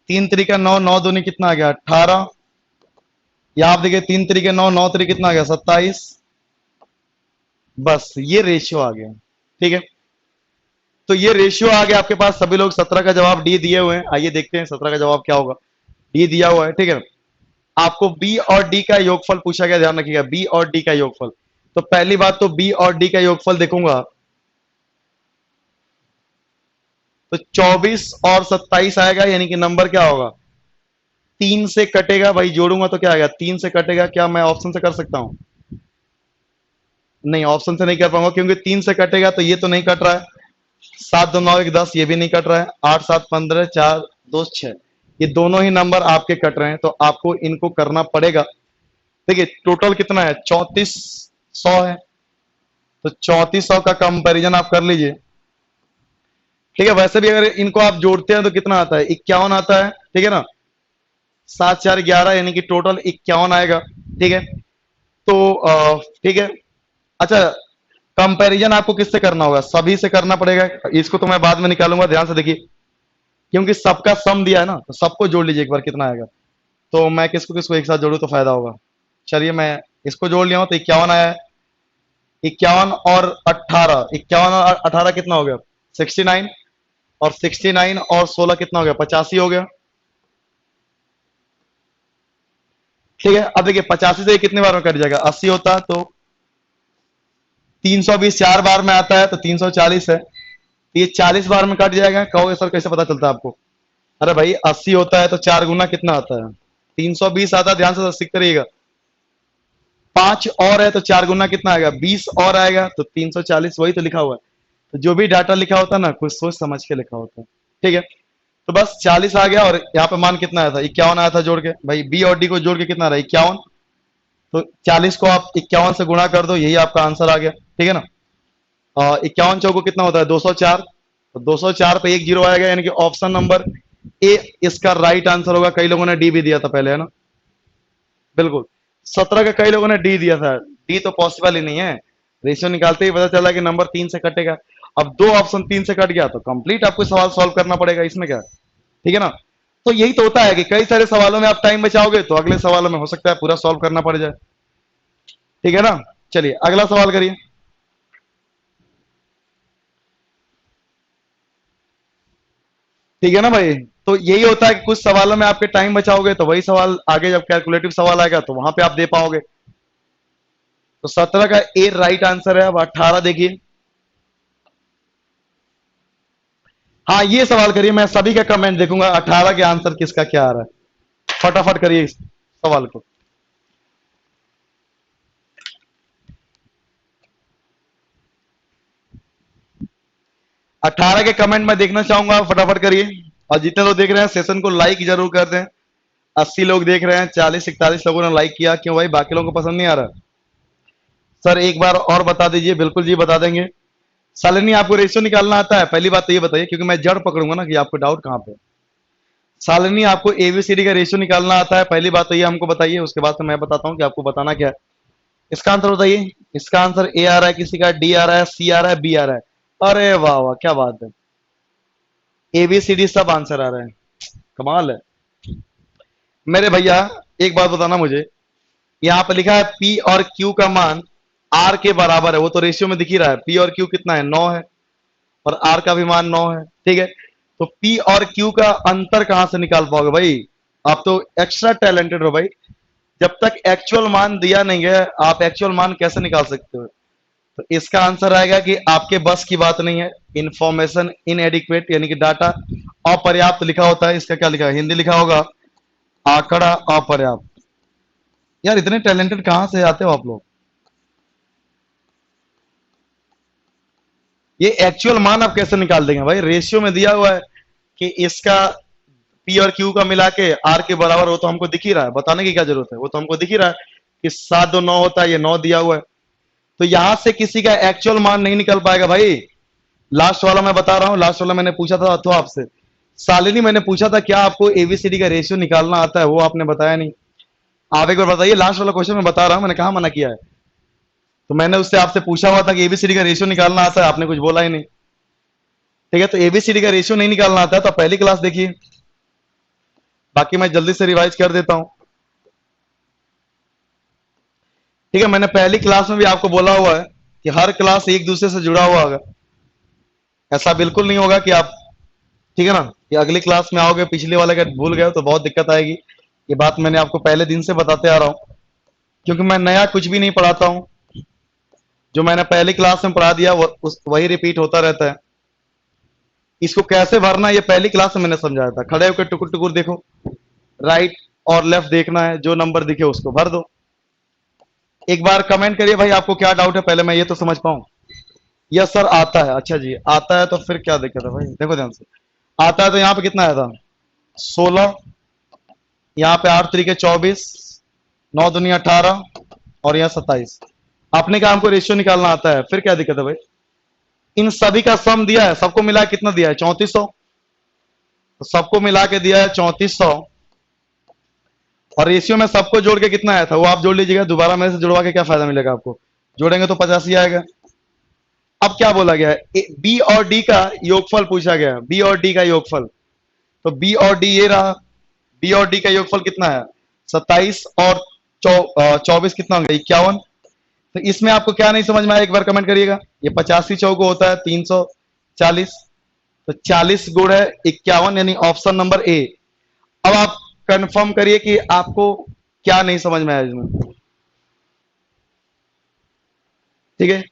3 तरीका 9, 9 दूनी कितना आ गया 18। या आप देखिए 3 तरीके 9, 9 तरीके कितना आ गया 27। बस ये रेशियो आ गया। ठीक है, तो ये रेशियो आ गया आपके पास। सभी लोग 17 का जवाब डी दिए हुए हैं। आइए देखते हैं 17 का जवाब क्या होगा। डी दिया हुआ है, ठीक है। आपको बी और डी का योगफल पूछा गया, ध्यान रखिएगा, बी और डी का योगफल। तो पहली बात तो बी और डी का योगफल देखूंगा तो 24 और 27 आएगा, यानी कि नंबर क्या होगा 3 से कटेगा। भाई जोड़ूंगा तो क्या आएगा 3 से कटेगा। क्या मैं ऑप्शन से कर सकता हूं, नहीं ऑप्शन से नहीं कर पाऊंगा क्योंकि 3 से कटेगा तो ये तो नहीं कट रहा है। 7 2 9 1 10, ये भी नहीं कट रहा है। 8 7 15, 4 2 6, ये दोनों ही नंबर आपके कट रहे हैं, तो आपको इनको करना पड़ेगा। देखिए टोटल कितना है 3400 है, तो 3400 का कंपैरिजन आप कर लीजिए। ठीक है, वैसे भी अगर इनको आप जोड़ते हैं तो कितना आता है 51 आता है। ठीक है ना, 7 4 11, यानी कि टोटल 51 आएगा। ठीक है, तो ठीक है। अच्छा, कंपैरिजन आपको किससे करना होगा, सभी से करना पड़ेगा। इसको तो मैं बाद में निकालूंगा, ध्यान से देखिए, क्योंकि सबका सम दिया है ना, तो सबको जोड़ लीजिए एक बार कितना आएगा। तो मैं किसको किसको एक साथ जोड़ू तो फायदा होगा। चलिए मैं इसको जोड़ लिया हूं तो 51 आया है। 51 और 18, 51 और 18 कितना हो गया 69, और 69 और 16 कितना हो गया 85 हो गया। ठीक है, अब देखिए 85 से ये कितने बार में कट जाएगा, 80 होता है, तो 320 4 बार में आता है तो 340 है, तो ये 40 बार में कट जाएगा। कहोगे सर कैसे पता चलता है आपको, अरे भाई 80 होता है तो 4 गुना कितना आता है 320 आता है। ध्यान से सीखते रहिएगा। 5 और है तो 4 गुना कितना आएगा 20 और आएगा तो 340, वही तो लिखा हुआ है। तो जो भी डाटा लिखा होता है ना, कुछ सोच समझ के लिखा होता है। ठीक है, तो बस 40 आ गया, और यहाँ पे मान कितना आया था 51 आया था जोड़ के। भाई बी और डी को जोड़ के कितना रहा 51, तो 40 को आप 51 से गुणा कर दो, यही आपका आंसर आ गया। ठीक है ना, 51 चौको कितना होता है 204, तो 204 पे 1 जीरो आएगा, यानी कि ऑप्शन नंबर ए इसका राइट आंसर होगा। कई लोगों ने डी भी दिया था पहले, है ना, बिल्कुल। 17 का कई लोगों ने डी दिया था, डी तो पॉसिबल ही नहीं है। रेशियो निकालते ही पता चला कि नंबर 3 से कटेगा। अब दो ऑप्शन 3 से कट गया तो कंप्लीट आपको सवाल सॉल्व करना पड़ेगा, इसमें क्या है। ठीक है ना, तो यही तो होता है कि कई सारे सवालों में आप टाइम बचाओगे तो अगले सवालों में हो सकता है पूरा सॉल्व करना पड़ जाए। ठीक है ना, चलिए अगला सवाल करिए। ठीक है ना भाई, तो यही होता है कि कुछ सवालों में आपके टाइम बचाओगे तो वही सवाल आगे जब कैलकुलेटिव सवाल आएगा तो वहां पे आप दे पाओगे। तो 17 का ए राइट आंसर है। अब 18 देखिए। हाँ ये सवाल करिए, मैं सभी का कमेंट देखूंगा 18 के आंसर किसका क्या आ रहा है। फटाफट करिए इस सवाल को। 18 के कमेंट मैं देखना चाहूंगा, फटाफट करिए। और जितने लोग देख रहे हैं सेशन को लाइक जरूर कर दें। 80 लोग देख रहे हैं, 40-41 लोगों ने लाइक किया। क्यों भाई, बाकी लोगों को पसंद नहीं आ रहा? सर एक बार और बता दीजिए। बिल्कुल जी बता देंगे। शालिनी आपको रेशियो निकालना आता है? पहली बात तो ये बताइए, क्योंकि मैं जड़ पकड़ूंगा ना कि आपको डाउट कहां पे। शालिनी आपको एबीसीडी का रेशियो निकालना आता है? पहली बात तो ये हमको बताइए, उसके बाद से मैं बताता हूँ कि आपको बताना क्या है। इसका आंसर बताइए। इसका आंसर ए आ रहा है, किसी का डी आ रहा है, सी आ रहा है, बी आ रहा है। अरे वाह वाह, क्या बात है। एबीसीडी सब आंसर आ रहे हैं, कमाल है मेरे भैया। एक बात बताना मुझे, यहाँ पे लिखा है पी और क्यू का मान आर के बराबर है। वो तो रेशियो में दिख ही रहा है। पी और क्यू कितना है? 9 है। और आर का भी मान 9 है। ठीक है, तो पी और क्यू का अंतर कहां से निकाल पाओगे भाई? आप तो एक्स्ट्रा टैलेंटेड हो भाई। जब तक एक्चुअल मान दिया नहीं है, आप एक्चुअल मान कैसे निकाल सकते हो? तो इसका आंसर आएगा कि आपके बस की बात नहीं है। इंफॉर्मेशन इनएडिक्वेट, यानी कि डाटा अपर्याप्त लिखा होता है। इसका क्या लिखा है? हिंदी लिखा होगा आंकड़ा अपर्याप्त। यार इतने टैलेंटेड कहां से आते हो आप लोग? ये एक्चुअल मान आप कैसे निकाल देंगे भाई? रेशियो में दिया हुआ है कि इसका पी और क्यू का मिला के आर के बराबर हो, तो हमको दिख ही रहा है। बताने की क्या जरूरत है? वो तो हमको दिख ही रहा है कि 7 2 9 होता है। ये 9 दिया हुआ है। तो यहां से किसी का एक्चुअल मान नहीं निकल पाएगा भाई। लास्ट वाला मैं बता रहा हूं। लास्ट वाला मैंने पूछा था तो आपसे, शालिनी मैंने पूछा था क्या आपको एबीसीडी का रेशियो निकालना आता है? वो आपने बताया नहीं। आप एक बार बताइए। लास्ट वाला क्वेश्चन मैं बता रहा हूं, मैंने कहा मना किया है? तो मैंने उससे आपसे पूछा हुआ था कि एबीसीडी का रेशियो निकालना आता है, आपने कुछ बोला ही नहीं। ठीक है, तो एबीसीडी का रेशियो नहीं निकालना आता है तो पहली क्लास देखिए। बाकी मैं जल्दी से रिवाइज कर देता हूं। ठीक है, मैंने पहली क्लास में भी आपको बोला हुआ है कि हर क्लास एक दूसरे से जुड़ा हुआ होगा। ऐसा बिल्कुल नहीं होगा कि आप, ठीक है ना, कि अगली क्लास में आओगे पिछले वाले का भूल गए तो बहुत दिक्कत आएगी। ये बात मैंने आपको पहले दिन से बताते आ रहा हूं, क्योंकि मैं नया कुछ भी नहीं पढ़ाता हूं। जो मैंने पहली क्लास में पढ़ा दिया वही रिपीट होता रहता है। इसको कैसे भरना ये पहली क्लास में मैंने समझाया था। खड़े होकर टुकुर टुकुर देखो, राइट और लेफ्ट देखना है, जो नंबर दिखे उसको भर दो। एक बार कमेंट करिए भाई, आपको क्या डाउट है, पहले मैं ये तो समझ पाऊं। यस सर आता है। अच्छा जी, आता है तो फिर क्या दिक्कत है भाई? देखो ध्यान से, आता है तो यहाँ पे कितना आया था? 16। यहाँ पे 8 3 24, 9 दूनी 18 और यहाँ 27। आपने कहा हमको रेशियो निकालना आता है, फिर क्या दिक्कत है भाई? इन सभी का सम दिया है, सबको मिला कितना दिया है? 3400। तो सबको मिला के दिया है 3400। और रेशियो में सबको जोड़ के कितना आया था वो आप जोड़ लीजिएगा। दोबारा मेरे से जुड़वा के क्या फायदा मिलेगा आपको? जोड़ेंगे तो 85 आएगा। अब क्या बोला गया है? बी और डी का योगफल पूछा गया। बी और डी का योगफल, तो बी और डी ये रहा। बी और डी का योगफल कितना है? 27 और 24 कितना होगा? 51। तो इसमें आपको क्या नहीं समझ में आया, एक बार कमेंट करिएगा। ये 85 चौको होता है 340, तो 40 गुण है 51, यानी ऑप्शन नंबर ए। अब आप कंफर्म करिए कि आपको क्या नहीं समझ में आया इसमें। ठीक है,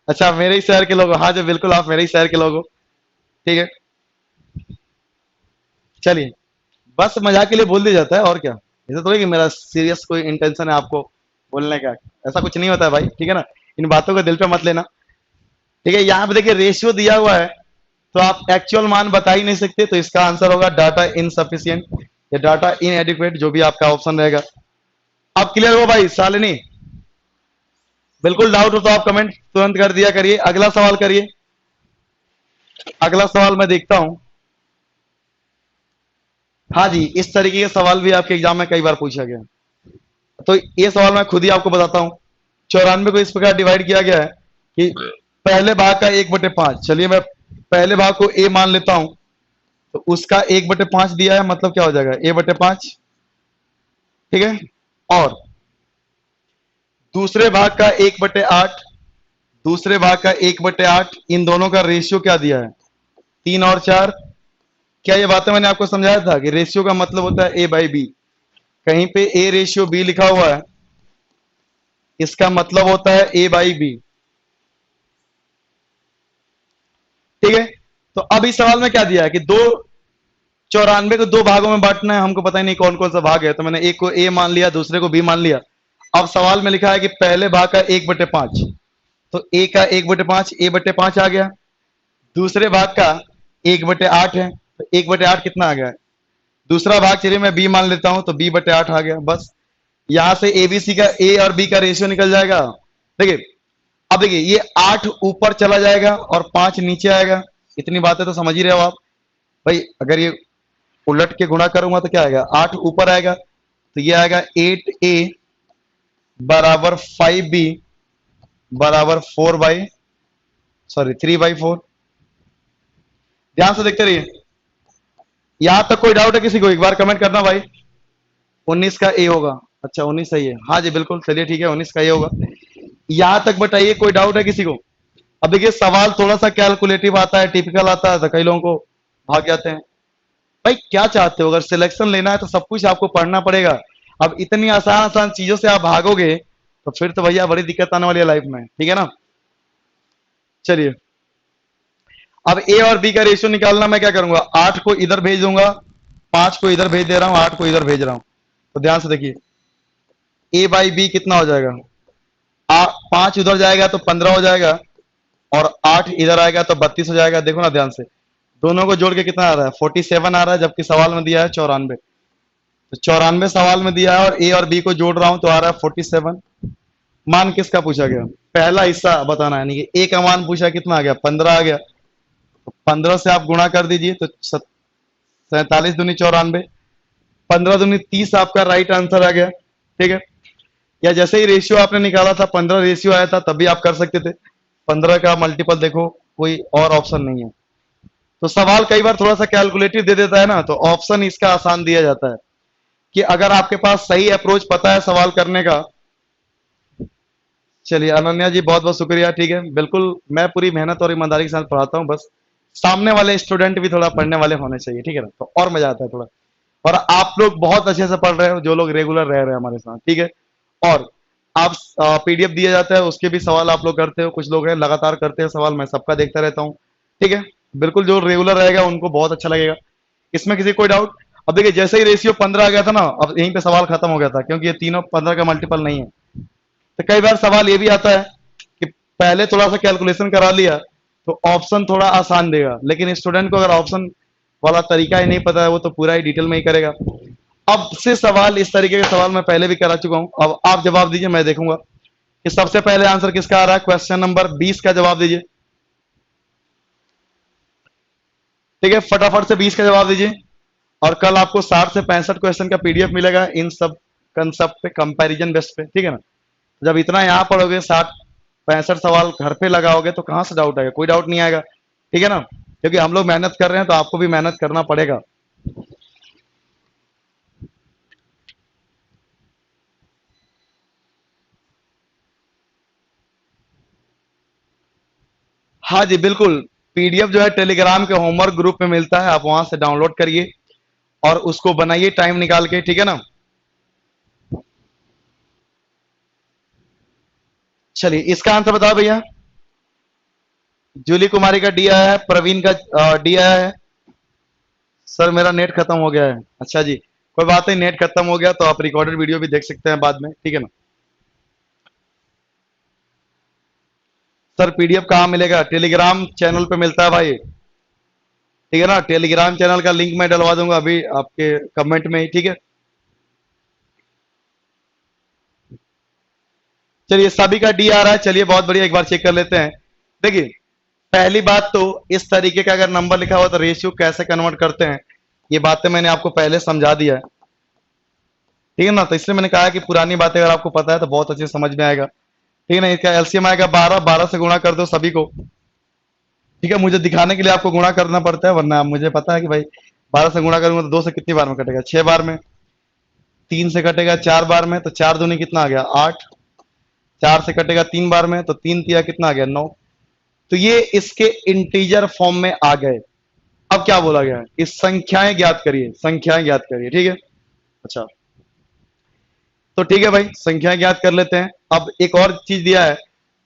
अच्छा मेरे ही शहर के लोग हो? हाँ जी बिल्कुल, आप मेरे ही शहर के लोग हो। ठीक है, चलिए, बस मजाक के लिए बोल दिया जाता है और क्या। ऐसा थोड़ी कि मेरा सीरियस कोई इंटेंशन है आपको बोलने का। ऐसा कुछ नहीं होता है भाई, ठीक है ना। इन बातों को दिल पे मत लेना। ठीक है, यहाँ पे देखिए रेशियो दिया हुआ है, तो आप एक्चुअल मान बता ही नहीं सकते। तो इसका आंसर होगा डाटा इनसफिशियंट या डाटा इनएडिक्वेट, जो भी आपका ऑप्शन रहेगा। आप क्लियर हो भाई? शालिनी बिल्कुल डाउट हो तो आप कमेंट तुरंत कर दिया करिए। अगला सवाल करिए। अगला सवाल मैं देखता हूं। हाँ जी, इस तरीके के सवाल भी आपके एग्जाम में कई बार पूछा गया। तो ये सवाल मैं खुद ही आपको बताता हूं। 94 को इस प्रकार डिवाइड किया गया है कि पहले भाग का 1/5। चलिए मैं पहले भाग को ए मान लेता हूं, तो उसका 1/5 दिया है, मतलब क्या हो जाएगा? a/5। ठीक है, और दूसरे भाग का 1/8, दूसरे भाग का 1/8, इन दोनों का रेशियो क्या दिया है? 3 और 4। क्या ये बातें मैंने आपको समझाया था कि रेशियो का मतलब होता है a/b? कहीं पे a रेशियो b लिखा हुआ है, इसका मतलब होता है a/b। ठीक है, तो अब इस सवाल में क्या दिया है कि 94 को 2 भागों में बांटना है। हमको पता ही नहीं कौन कौन सा भाग है, तो मैंने एक को a मान लिया, दूसरे को b मान लिया। अब सवाल में लिखा है कि पहले भाग का 1/5। तो a का 1/5 a/5 आ गया। दूसरे भाग का 1/8 है, तो 1/8 कितना आ गया? दूसरा भाग चलिए मैं b मान लेता हूं, तो b/8 आ गया। बस यहां से ABC का a और b का रेशियो निकल जाएगा। देखिए, अब देखिए ये 8 ऊपर चला जाएगा और 5 नीचे आएगा। इतनी बातें तो समझ ही रहे हो आप भाई। अगर ये उलट के गुणा करूंगा तो क्या आएगा? 8 ऊपर आएगा, तो ये आएगा 8a बराबर 5b बराबर 3/4। ध्यान से देखते रहिए। यहां तक कोई डाउट है किसी को? एक बार कमेंट करना भाई। 19 का ए होगा। अच्छा 19 सही है, हाँ जी बिल्कुल, चलिए ठीक है, 19 का ए होगा। यहां तक बताइए, कोई डाउट है किसी को? अब देखिए सवाल थोड़ा सा कैलकुलेटिव आता है, टिपिकल आता है, तो कई लोगों को भाग जाते हैं। भाई क्या चाहते हो? अगर सिलेक्शन लेना है तो सब कुछ आपको पढ़ना पड़ेगा। अब इतनी आसान आसान चीजों से आप भागोगे तो फिर तो भैया बड़ी दिक्कत आने वाली है लाइफ में, ठीक है ना। चलिए, अब ए और बी का रेशियो निकालना, मैं क्या करूंगा? 8 को इधर भेज दूंगा, 5 को इधर भेज दे रहा हूं, 8 को इधर भेज रहा हूं। तो ध्यान से देखिए, ए बाई बी कितना हो जाएगा? 5 उधर जाएगा तो 15 हो जाएगा, और 8 इधर आएगा तो 32 हो जाएगा। देखो ना ध्यान से, दोनों को जोड़ के कितना आ रहा है? 47 आ रहा है, जबकि सवाल में दिया है 94। तो 94 सवाल में दिया है, और ए और बी को जोड़ रहा हूं तो आ रहा है 47। मान किसका पूछा गया? पहला हिस्सा बताना है, यानी कि ए का मान पूछा, कितना आ गया? 15 आ गया। तो 15 से आप गुणा कर दीजिए, तो 47 दूनी 94, 15 दूनी 30 आपका राइट आंसर आ गया। ठीक है, या जैसे ही रेशियो आपने निकाला था 15 रेशियो आया था, तब भी आप कर सकते थे। 15 का मल्टीपल देखो, कोई और ऑप्शन नहीं है। तो सवाल कई बार थोड़ा सा कैलकुलेटिव दे देता है ना, तो ऑप्शन इसका आसान दिया जाता है कि अगर आपके पास सही अप्रोच पता है सवाल करने का। चलिए अनन्या जी, बहुत बहुत शुक्रिया। ठीक है, बिल्कुल मैं पूरी मेहनत और ईमानदारी के साथ पढ़ाता हूँ, बस सामने वाले स्टूडेंट भी थोड़ा पढ़ने वाले होने चाहिए, ठीक है ना, तो और मजा आता है थोड़ा। और आप लोग बहुत अच्छे से पढ़ रहे हो, जो लोग रेगुलर रह रहे हैं हमारे साथ, ठीक है। और आप पीडीएफ दिया जाता है, उसके भी सवाल आप लोग करते हो, कुछ लोग हैं लगातार करते हैं सवाल, मैं सबका देखता रहता हूँ, ठीक है। बिल्कुल जो रेगुलर रहेगा उनको बहुत अच्छा लगेगा, इसमें किसी कोई डाउट? अब देखिए जैसे ही रेशियो 15 आ गया था ना, अब यहीं पे सवाल खत्म हो गया था, क्योंकि ये तीनों 15 का मल्टीपल नहीं है। तो कई बार सवाल ये भी आता है कि पहले थोड़ा सा कैलकुलेशन करा लिया तो ऑप्शन थोड़ा आसान देगा, लेकिन स्टूडेंट को अगर ऑप्शन वाला तरीका ही नहीं पता है, वो तो पूरा ही डिटेल में ही करेगा। अब से सवाल, इस तरीके के सवाल मैं पहले भी करा चुका हूं। अब आप जवाब दीजिए, मैं देखूंगा कि सबसे पहले आंसर किसका आ रहा है। क्वेश्चन नंबर 20 का जवाब दीजिए। ठीक है, फटाफट से 20 का जवाब दीजिए। और कल आपको 60 से 65 क्वेश्चन का पीडीएफ मिलेगा, इन सब कंसेप्ट पे, कंपैरिजन बेस पे, ठीक है ना। जब इतना यहां पढ़ोगे, 60-65 सवाल घर पे लगाओगे, तो कहां से डाउट आएगा? कोई डाउट नहीं आएगा, ठीक है ना, क्योंकि हम लोग मेहनत कर रहे हैं तो आपको भी मेहनत करना पड़ेगा। हाँ जी बिल्कुल, पीडीएफ जो है टेलीग्राम के होमवर्क ग्रुप में मिलता है, आप वहां से डाउनलोड करिए और उसको बनाइए टाइम निकाल के, ठीक है ना। चलिए इसका आंसर बताओ भैया। जूली कुमारी का डी आया है, प्रवीण का डी आया है। सर मेरा नेट खत्म हो गया है। अच्छा जी, कोई बात नहीं, नेट खत्म हो गया तो आप रिकॉर्डेड वीडियो भी देख सकते हैं बाद में, ठीक है ना। सर पीडीएफ कहाँ मिलेगा? टेलीग्राम चैनल पे मिलता है भाई, ठीक है ना। टेलीग्राम चैनल का लिंक मैं डलवा दूंगा अभी आपके कमेंट में ही, ठीक है। चलिए सभी का डी आ रहा है, चलिए बहुत बढ़िया, एक बार चेक कर लेते हैं। देखिए पहली बात तो, इस तरीके का अगर नंबर लिखा हुआ तो रेशियो कैसे कन्वर्ट करते हैं, ये बातें मैंने आपको पहले समझा दिया है, ठीक है ना। तो इसलिए मैंने कहा कि पुरानी बातें अगर आपको पता है तो बहुत अच्छे समझ में आएगा, ठीक है ना। इसका एलसीएम आएगा 12, 12 से गुणा कर दो सभी को, ठीक है। मुझे दिखाने के लिए आपको गुणा करना पड़ता है, वरना मुझे पता है कि भाई 12 से गुणा करूंगा तो 2 से कितनी बार में कटेगा? 6 बार में। 3 से कटेगा 4 बार में, तो 4 दूनी कितना आ गया? 8। 4 से कटेगा 3 बार में, तो 3 तिया कितना आ गया? 9। तो ये इसके इंटीजर फॉर्म में आ गए। अब क्या बोला गया है? इस संख्याएं ज्ञात करिए, संख्याएं ज्ञात करिए, ठीक है। अच्छा तो ठीक है भाई, संख्याएं ज्ञात कर लेते हैं। अब एक और चीज दिया है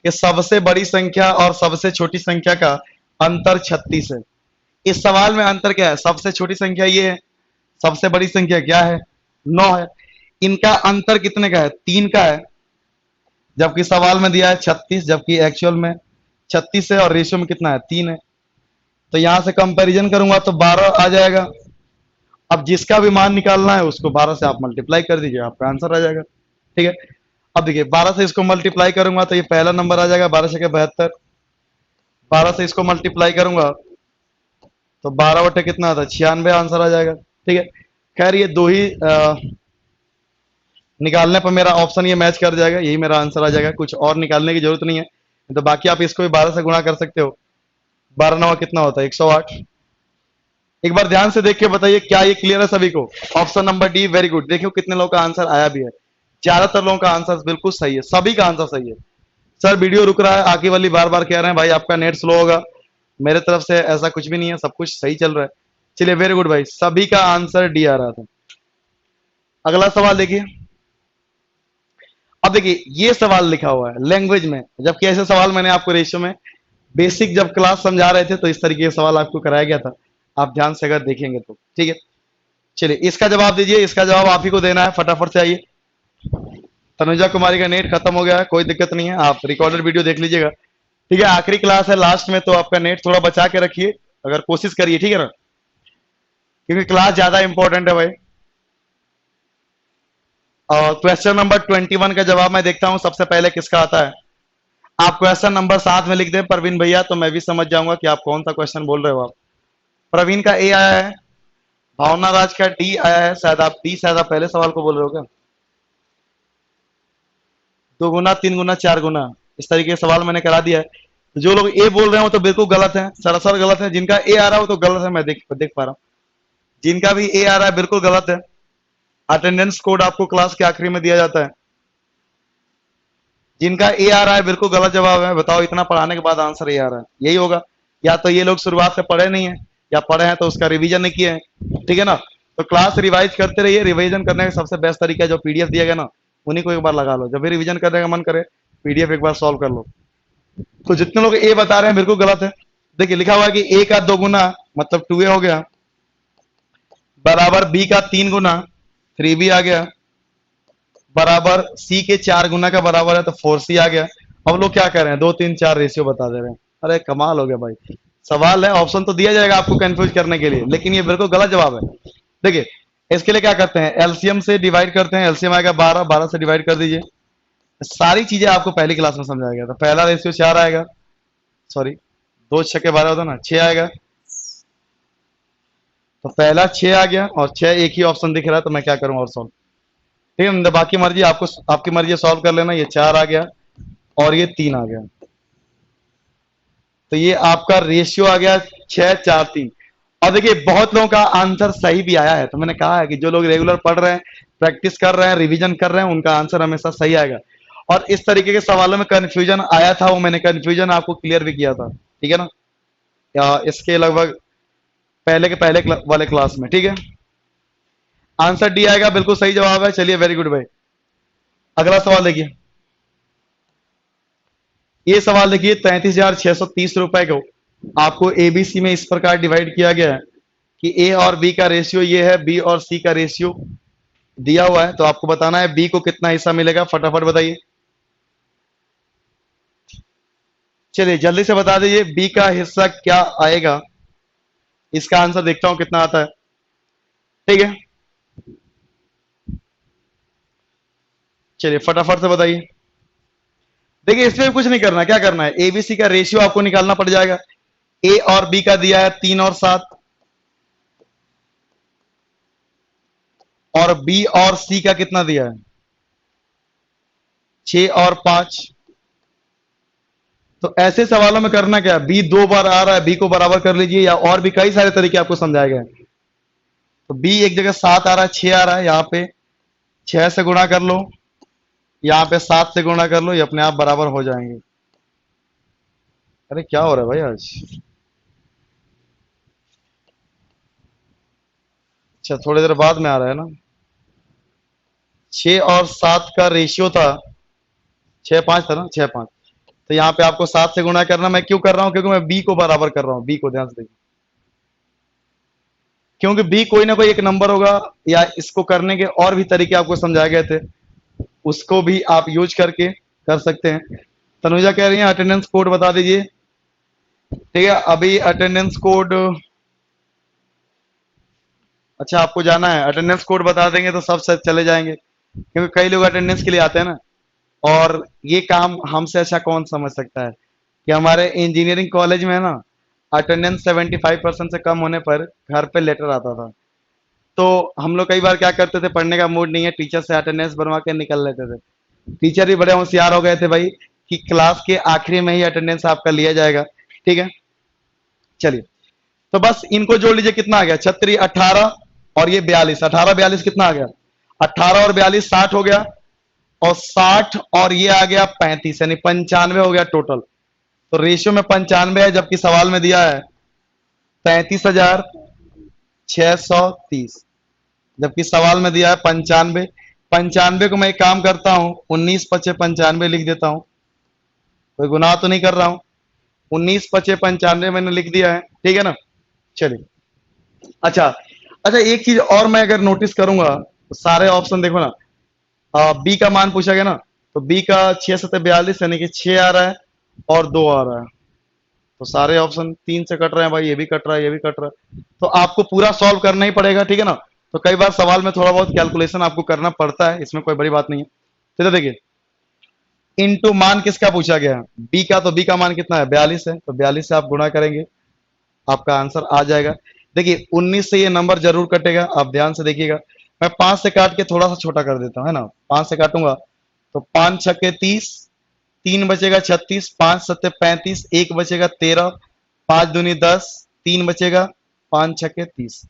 कि सबसे बड़ी संख्या और सबसे छोटी संख्या का अंतर 36 है। इस सवाल में अंतर क्या है? सबसे छोटी संख्या ये है, सबसे बड़ी संख्या क्या है? 9 है। इनका अंतर कितने का है? 3 का है। जबकि सवाल में दिया है 36, जबकि एक्चुअल में 36 है और रेशियो में कितना है 3 है। तो यहां से कंपैरिजन करूंगा तो 12 आ जाएगा। अब जिसका भी मान निकालना है उसको 12 से आप मल्टीप्लाई कर दीजिए, आपका आंसर आ जाएगा। ठीक है, अब देखिए 12 से इसको मल्टीप्लाई करूंगा तो ये पहला नंबर आ जाएगा 12×72। 12 से इसको मल्टीप्लाई करूंगा तो 12 बटे कितना आता है 96, आंसर आ जाएगा। ठीक है, खैर ये दो ही निकालने पर मेरा ऑप्शन ये मैच कर जाएगा, यही मेरा आंसर आ जाएगा, कुछ और निकालने की जरूरत नहीं है। तो बाकी आप इसको भी 12 से गुणा कर सकते हो। 12×9 कितना होता है 108। एक बार ध्यान से देख के बताइए क्या ये क्लियर है सभी को। Option number D very good. देखियो कितने लोगों का आंसर आया भी है, ज्यादातर लोगों का आंसर बिल्कुल सही है, सभी का आंसर सही है। सर वीडियो रुक रहा है, आगे वाली बार बार कह रहे हैं भाई आपका नेट स्लो होगा, मेरे तरफ से ऐसा कुछ भी नहीं है, सब कुछ सही चल रहा है। चलिए वेरी गुड भाई, सभी का आंसर डी आ रहा था। अगला सवाल देखिए। अब देखिए ये सवाल लिखा हुआ है लैंग्वेज में, जबकि ऐसे सवाल मैंने आपको रेशियो में बेसिक जब क्लास समझा रहे थे तो इस तरीके के सवाल आपको कराया गया था, आप ध्यान से अगर देखेंगे तो। ठीक है, चलिए इसका जवाब दीजिए, इसका जवाब आप ही को देना है, फटाफट से आइए। तनुजा कुमारी का नेट खत्म हो गया है, कोई दिक्कत नहीं है, आप रिकॉर्डेड वीडियो देख लीजिएगा। ठीक है, आखिरी क्लास है लास्ट में, तो आपका नेट थोड़ा बचा के रखिए, अगर कोशिश करिए, ठीक है ना, क्योंकि क्लास ज्यादा इंपॉर्टेंट है भाई। और क्वेश्चन नंबर 21 का जवाब मैं देखता हूं सबसे पहले किसका आता है। आप क्वेश्चन नंबर साथ में लिख दें प्रवीण भैया, तो मैं भी समझ जाऊंगा कि आप कौन सा क्वेश्चन बोल रहे हो। आप प्रवीण का ए आया है, भावना राज का डी आया है, शायद आप डी, शायद आप पहले सवाल को बोल रहे हो क्या। 2 गुना 3 गुना 4 गुना इस तरीके के सवाल मैंने करा दिया है। जो लोग ए बोल रहे हैं वो तो बिल्कुल गलत है, सरासर गलत है। जिनका ए आ रहा है वो तो गलत है, मैं देख पा रहा हूं। जिनका भी ए आ रहा है बिल्कुल गलत है। अटेंडेंस कोड आपको क्लास के आखिरी में दिया जाता है। जिनका ए आ रहा है बिल्कुल गलत जवाब है। बताओ इतना पढ़ाने के बाद आंसर ए आ रहा है, यही होगा। या तो ये लोग शुरुआत से पढ़े नहीं है, या पढ़े हैं तो उसका रिवीजन नहीं किए हैं। ठीक है ना, तो क्लास रिवाइज करते रहिए। रिवीजन करने का सबसे बेस्ट तरीका है जो पीडीएफ दिया गया ना, उन्हीं को एक बार लगा लो। जब भी रिवीजन करने का मन करे पीडीएफ एक बार सॉल्व कर लो। तो जितने लोग ए बता रहे हैं बिल्कुल गलत है। देखिए लिखा हुआ है कि ए का 2 गुना मतलब 2a हो गया, बराबर बी का 3 गुना 3b आ गया, बराबर सी के 4 गुना का बराबर है तो 4c आ गया। अब लोग क्या कर रहे हैं 2 3 4 रेशियो बता दे रहे हैं। अरे कमाल हो गया भाई। सवाल है, ऑप्शन तो दिया जाएगा आपको कंफ्यूज करने के लिए, लेकिन ये बिल्कुल गलत जवाब है। देखिए इसके लिए क्या करते हैं, एलसीएम से डिवाइड करते हैं। एलसीएम आएगा 12, 12 से डिवाइड कर दीजिए। सारी चीजें आपको पहली क्लास में समझाया गया था। पहला रेशियो 4 आएगा, सॉरी 2 6 के 12 होता ना, 6 आएगा। तो पहला 6 आ गया और 6 एक ही ऑप्शन दिख रहा है, तो मैं क्या करूं और सॉल्व। ठीक है, बाकी मर्जी आपको, आपकी मर्जी सॉल्व कर लेना। ये 4 आ गया और ये 3 आ गया, तो ये आपका रेशियो आ गया 6 4 3। और देखिए बहुत लोगों का आंसर सही भी आया है। तो मैंने कहा है कि जो लोग रेगुलर पढ़ रहे हैं, प्रैक्टिस कर रहे हैं, रिवीजन कर रहे हैं, उनका आंसर हमेशा सही आएगा। और इस तरीके के सवालों में कंफ्यूजन आया था, वो मैंने कंफ्यूजन आपको क्लियर भी किया था। ठीक है ना, या इसके लगभग पहले के पहले वाले क्लास में। ठीक है, आंसर डी आएगा, बिल्कुल सही जवाब है। चलिए वेरी गुड भाई। अगला सवाल देखिए। ये सवाल देखिए 33,630 रुपए को आपको एबीसी में इस प्रकार डिवाइड किया गया है कि ए और बी का रेशियो ये है, बी और सी का रेशियो दिया हुआ है। तो आपको बताना है बी को कितना हिस्सा मिलेगा, फटाफट बताइए। चलिए जल्दी से बता दीजिए बी का हिस्सा क्या आएगा। इसका आंसर देखता हूं कितना आता है। ठीक है, चलिए फटाफट से बताइए। देखिए इसमें कुछ नहीं करना, क्या करना है, एबीसी का रेशियो आपको निकालना पड़ जाएगा। ए और बी का दिया है 3 और 7, और बी और सी का कितना दिया है 6 और 5। तो ऐसे सवालों में करना क्या, बी 2 बार आ रहा है, बी को बराबर कर लीजिए, या और भी कई सारे तरीके आपको समझाए गए। तो बी एक जगह 7 आ रहा है, 6 आ रहा है, यहां पे 6 से गुणा कर लो, यहां पे 7 से गुणा कर लो, ये अपने आप बराबर हो जाएंगे। अरे क्या हो रहा है भाई आज। अच्छा थोड़ी देर बाद में आ रहा है ना। 6 और 7 का रेशियो था 6 5 था ना, 6 5। तो यहाँ पे आपको 7 से गुणा करना। मैं क्यों कर रहा हूं, क्योंकि मैं बी को बराबर कर रहा हूं। बी को ध्यान से देखिए, क्योंकि बी कोई ना कोई एक नंबर होगा, या इसको करने के और भी तरीके आपको समझाए गए थे, उसको भी आप यूज करके कर सकते हैं। तनुजा कह रही है अटेंडेंस कोड बता दीजिए। ठीक है, अभी अटेंडेंस कोड, अच्छा आपको जाना है, अटेंडेंस कोड बता देंगे तो सब शायद चले जाएंगे, क्योंकि कई लोग अटेंडेंस के लिए आते हैं ना। और ये काम हमसे अच्छा कौन समझ सकता है कि हमारे इंजीनियरिंग कॉलेज में है ना, अटेंडेंस 75% से कम होने पर घर पे लेटर आता था। तो हम लोग कई बार क्या करते थे, पढ़ने का मूड नहीं है, टीचर से अटेंडेंस बनवा के निकल लेते थे। टीचर भी बड़े होशियार हो गए थे भाई कि क्लास के आखिरी में ही अटेंडेंस आपका लिया जाएगा। ठीक है, चलिए, तो बस इनको जोड़ लीजिए, कितना आ गया, 36 18 और ये 42, 18 42 कितना आ गया, 18 और 42 60 हो गया, और 60 और ये आ गया 35, यानी 95 हो गया टोटल। तो रेशियो में 95 है, जबकि सवाल में दिया है 35,630, जबकि सवाल में दिया है 95। 95 को मैं एक काम करता हूं, 19 पचे 95 लिख देता हूं, कोई गुनाह तो नहीं कर रहा हूं। 19 पचे 95 मैंने लिख दिया है, ठीक है ना। चलिए, अच्छा, अच्छा एक चीज और मैं अगर नोटिस करूंगा तो सारे ऑप्शन देखो ना, बी का मान पूछा गया ना, तो बी का 6 7 42 यानी कि 6 आ रहा है और 2 आ रहा है। तो सारे ऑप्शन 3 से कट रहे हैं भाई, ये भी कट रहा है, ये भी कट रहा है, तो आपको पूरा सॉल्व करना ही पड़ेगा, ठीक है ना। तो कई बार सवाल में थोड़ा बहुत कैलकुलेशन आपको करना पड़ता है, इसमें कोई बड़ी बात नहीं है। तो देखिए, इनटू मान किसका पूछा गया है, बी का, तो बी का मान कितना है, 42 है, तो 42 से आप गुणा करेंगे, आपका आंसर आ जाएगा। देखिए 19 से ये नंबर जरूर कटेगा, आप ध्यान से देखिएगा। मैं 5 से काट के थोड़ा सा छोटा कर देता हूं, है ना, 5 से काटूंगा तो 5 छक्के 30, 3 बचेगा 36, 5 सत्ते 35, 1 बचेगा 13, 5 दूनी 10, 3 बचेगा, 5 छक्के 30।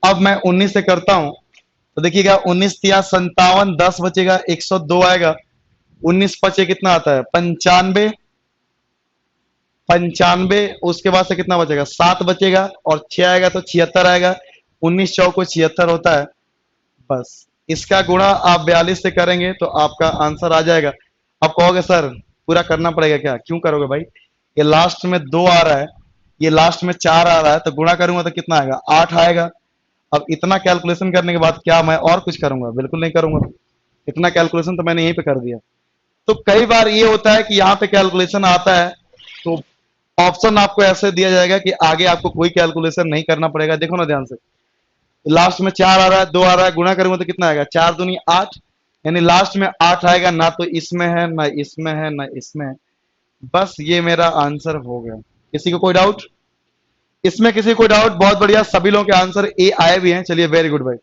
अब मैं 19 से करता हूं, तो देखिएगा 19 तिया 57, 10 बचेगा 102 आएगा, 19 पचे कितना आता है 95, 95, उसके बाद से कितना बचेगा 7 बचेगा, और 6 आएगा तो 76 आएगा, 19 चौको 76 होता है। बस इसका गुणा आप 42 से करेंगे तो आपका आंसर आ जाएगा। आप कहोगे सर पूरा करना पड़ेगा क्या, क्यों करोगे भाई, ये लास्ट में 2 आ रहा है, ये लास्ट में 4 आ रहा है, तो गुणा करूंगा तो कितना आएगा 8 आएगा। अब इतना कैलकुलेशन करने के बाद क्या मैं और कुछ करूंगा, बिल्कुल नहीं करूंगा, इतना कैलकुलेशन तो मैंने यहीं पे कर दिया। तो कई बार ये होता है कि यहाँ पे कैलकुलेशन आता है, तो ऑप्शन आपको ऐसे दिया जाएगा कि आगे आपको कोई कैलकुलेशन नहीं करना पड़ेगा। देखो ना ध्यान से, लास्ट में 4 आ रहा है, 2 आ रहा है, गुणा करूंगा तो कितना आएगा 4 दूनी 8, यानी लास्ट में 8 आएगा, ना तो इसमें है ना इसमें है ना इसमें है। बस ये मेरा आंसर हो गया। किसी को कोई डाउट, इसमें किसी को डाउट, बहुत बढ़िया, सभी लोगों के आंसर ए आए भी हैं, चलिए वेरी गुड भाई।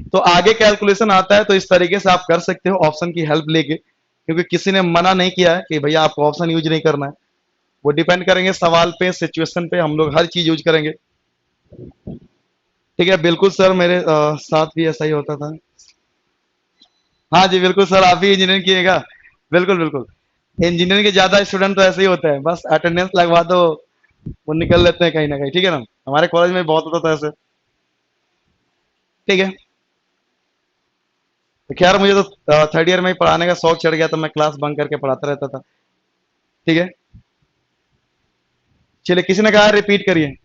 तो आगे कैलकुलेशन आता है तो इस तरीके से आप कर सकते हो ऑप्शन की हेल्प लेके, क्योंकि किसी ने मना नहीं किया है कि भैया आपको ऑप्शन यूज नहीं करना है। वो डिपेंड करेंगे सवाल पे, सिचुएशन पे, हम लोग हर चीज यूज करेंगे। ठीक है, बिल्कुल सर, मेरे साथ भी ऐसा ही होता था। हाँ जी बिल्कुल सर, आप भी इंजीनियरिंग किएगा, बिल्कुल बिल्कुल। इंजीनियरिंग के ज्यादा स्टूडेंट तो ऐसे ही होते हैं, बस अटेंडेंस लगवा दो वो निकल लेते हैं कहीं ना कहीं, ठीक है ना। हमारे कॉलेज में बहुत होता था ऐसे। ठीक है, तो खैर मुझे तो थर्ड ईयर में ही पढ़ाने का शौक चढ़ गया, तो मैं क्लास बंक करके पढ़ाता रहता था। ठीक है, चलिए, किसी ने कहा रिपीट करिए,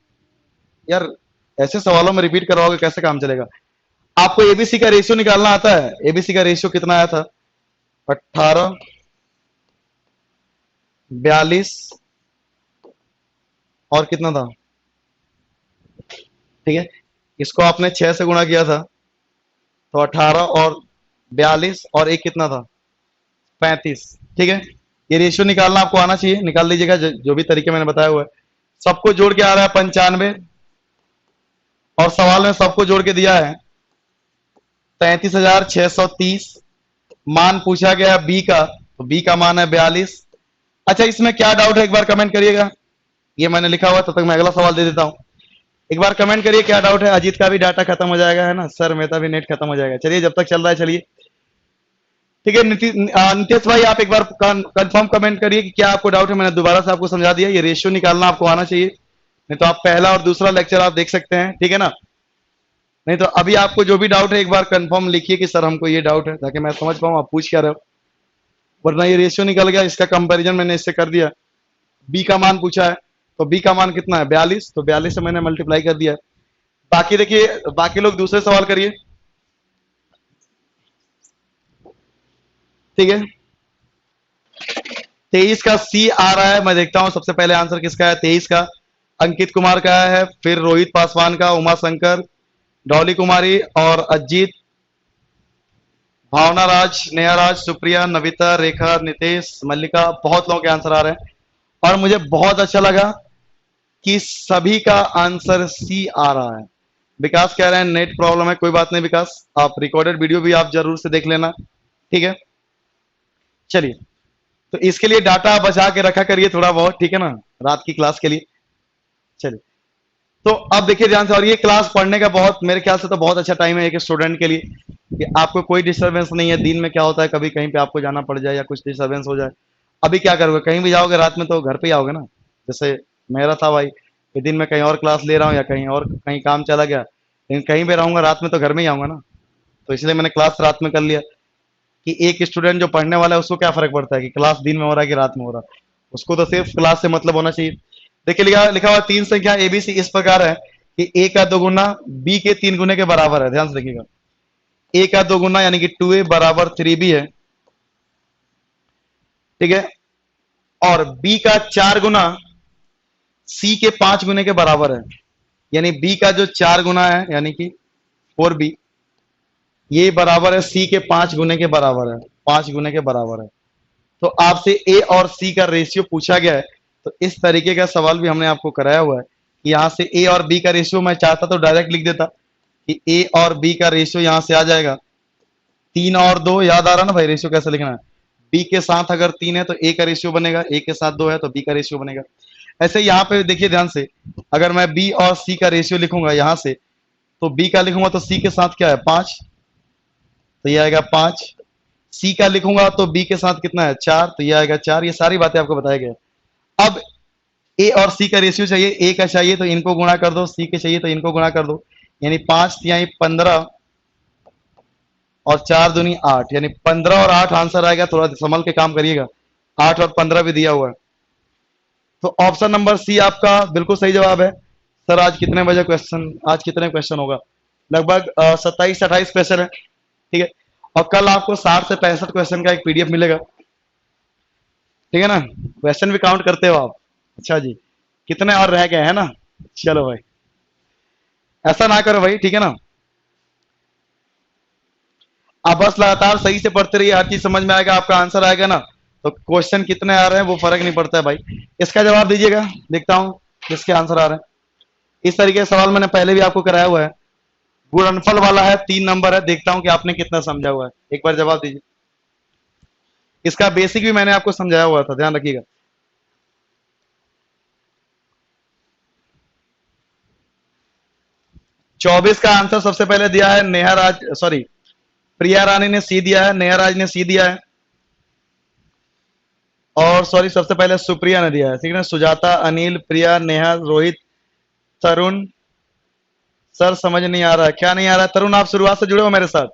यार ऐसे सवालों में रिपीट करवाओगे कैसे काम चलेगा। आपको एबीसी का रेशियो निकालना आता है, एबीसी का रेशियो कितना आया था, 18 42 और कितना था, ठीक है, इसको आपने 6 से गुणा किया था, तो 18 और 42 और एक कितना था 35। ठीक है, ये रेशियो निकालना आपको आना चाहिए, निकाल लीजिएगा, जो भी तरीके मैंने बताया हुआ है। सबको जोड़ के आ रहा है 95, और सवाल में सबको जोड़ के दिया है 33,630। मान पूछा गया बी का, तो बी का मान है 42। अच्छा, इसमें क्या डाउट है एक बार कमेंट करिएगा, ये मैंने लिखा हुआ, तब तक मैं अगला सवाल दे देता हूं। एक बार कमेंट करिए क्या डाउट है। अजीत का भी डाटा खत्म हो जाएगा, है ना सर, मेरा भी नेट खत्म हो जाएगा। चलिए, जब तक चल रहा है चलिए। ठीक है, नितेश भाई आप एक बार कंफर्म कमेंट करिए कि क्या आपको डाउट है। मैंने दोबारा से आपको समझा दिया, ये रेशियो निकालना आपको आना चाहिए, नहीं तो आप पहला और दूसरा लेक्चर आप देख सकते हैं, ठीक है ना। नहीं तो अभी आपको जो भी डाउट है एक बार कंफर्म लिखिए कि सर हमको ये डाउट है, ताकि मैं समझ पाऊँ आप पूछ क्या रहे हो। वरना ये रेशियो निकल गया, इसका कंपैरिजन मैंने इससे कर दिया। बी का मान पूछा है, तो बी का मान कितना है 42, तो 42 से मैंने मल्टीप्लाई कर दिया। बाकी देखिए, बाकी लोग दूसरे सवाल करिए, ठीक है। 23 का सी आ रहा है, मैं देखता हूं सबसे पहले आंसर किसका है। 23 का अंकित कुमार का है, फिर रोहित पासवान का, उमा शंकर, डॉली कुमारी और अजीत, भावना राज, नेहा राज, सुप्रिया, नविता, रेखा, नितेश, मल्लिका, बहुत लोगों के आंसर आ रहे हैं। और मुझे बहुत अच्छा लगा कि सभी का आंसर सी आ रहा है। विकास कह रहे हैं नेट प्रॉब्लम है, कोई बात नहीं विकास, आप रिकॉर्डेड वीडियो भी आप जरूर से देख लेना, ठीक है। चलिए, तो इसके लिए डाटा बचा के रखा करिए थोड़ा बहुत, ठीक है ना, रात की क्लास के लिए। चलिए, तो अब देखिए ध्यान से, और ये क्लास पढ़ने का बहुत, मेरे ख्याल से तो बहुत अच्छा टाइम है एक स्टूडेंट के लिए, कि आपको कोई डिस्टर्बेंस नहीं है। दिन में क्या होता है, कभी कहीं पे आपको जाना पड़ जाए या कुछ डिस्टर्बेंस हो जाए, अभी क्या करोगे, कहीं भी जाओगे रात में तो घर पे ही आओगे ना। जैसे मेरा था भाई कि दिन में कहीं और क्लास ले रहा हूँ या कहीं और कहीं काम चला गया, लेकिन कहीं भी रहूंगा रात में तो घर में ही आऊंगा ना। तो इसलिए मैंने क्लास रात में कर लिया, कि एक स्टूडेंट जो पढ़ने वाला है उसको क्या फर्क पड़ता है कि क्लास दिन में हो रहा है कि रात में हो रहा है, उसको तो सिर्फ क्लास से मतलब होना चाहिए। देखिए लिखा लिखा हुआ तीन संख्या एबीसी इस प्रकार है कि ए का दो गुना बी के तीन गुने के बराबर है। ध्यान से देखिएगा, ए का दो गुना यानी कि 2a बराबर 3b है, ठीक है। और बी का चार गुना सी के पांच गुने के बराबर है, यानी बी का जो चार गुना है यानी कि 4b, ये बराबर है सी के पांच गुने के बराबर है, पांच गुने के बराबर है। तो आपसे ए और सी का रेशियो पूछा गया है, तो इस तरीके का सवाल भी हमने आपको कराया हुआ है कि यहां से ए और बी का रेशियो, मैं चाहता तो डायरेक्ट लिख देता कि ए और बी का रेशियो यहां से आ जाएगा 3 और 2, याद आ रहा ना भाई रेशियो कैसे लिखना है। बी के साथ अगर 3 है तो ए का रेशियो बनेगा, ए के साथ 2 है तो बी का रेशियो बनेगा। ऐसे यहाँ पे देखिए ध्यान से, अगर मैं बी और सी का रेशियो लिखूंगा यहां से, तो बी का लिखूंगा तो सी के साथ क्या है 5, तो ये आएगा 5। सी का लिखूंगा तो बी के साथ कितना है 4, तो ये आएगा 4। ये सारी बातें आपको बताया गया। अब ए और सी का रेशियो चाहिए, ए का चाहिए तो इनको गुणा कर दो, सी के चाहिए तो इनको गुणा कर दो, यानी 5×3=15 और 4×2=8, यानी 15 और 8 आंसर आएगा। थोड़ा संभल के काम करिएगा, 8 और 15 भी दिया हुआ है। तो ऑप्शन नंबर सी आपका बिल्कुल सही जवाब है। सर आज कितने बजे क्वेश्चन, आज कितने क्वेश्चन होगा, लगभग 27-28 क्वेश्चन है, ठीक है। और कल आपको 60 से 65 क्वेश्चन का एक पीडीएफ मिलेगा, ठीक है ना। क्वेश्चन भी काउंट करते हो आप, अच्छा जी, कितने और रह गए हैं ना। चलो भाई, ऐसा ना करो भाई, ठीक है ना। आप बस लगातार सही से पढ़ते रहिए, हर चीज समझ में आएगा, आपका आंसर आएगा ना। तो क्वेश्चन कितने आ रहे हैं वो फर्क नहीं पड़ता है भाई। इसका जवाब दीजिएगा, देखता हूं किसके आंसर आ रहे हैं। इस तरीके से सवाल मैंने पहले भी आपको कराया हुआ है, गुणनफल वाला है, 3 नंबर है, देखता हूं कि आपने कितना समझा हुआ है, एक बार जवाब दीजिए। इसका बेसिक भी मैंने आपको समझाया हुआ था, ध्यान रखिएगा। चौबीस का आंसर सबसे पहले दिया है नेहा राज, सॉरी प्रिया रानी ने सी दिया है, नेहा राज ने सी दिया है, और सॉरी सबसे पहले सुप्रिया ने दिया है, ठीक है ना। सुजाता, अनिल, प्रिया, नेहा, रोहित, तरुण। सर समझ नहीं आ रहा है, क्या नहीं आ रहा है तरुण, आप शुरुआत से जुड़े हो मेरे साथ।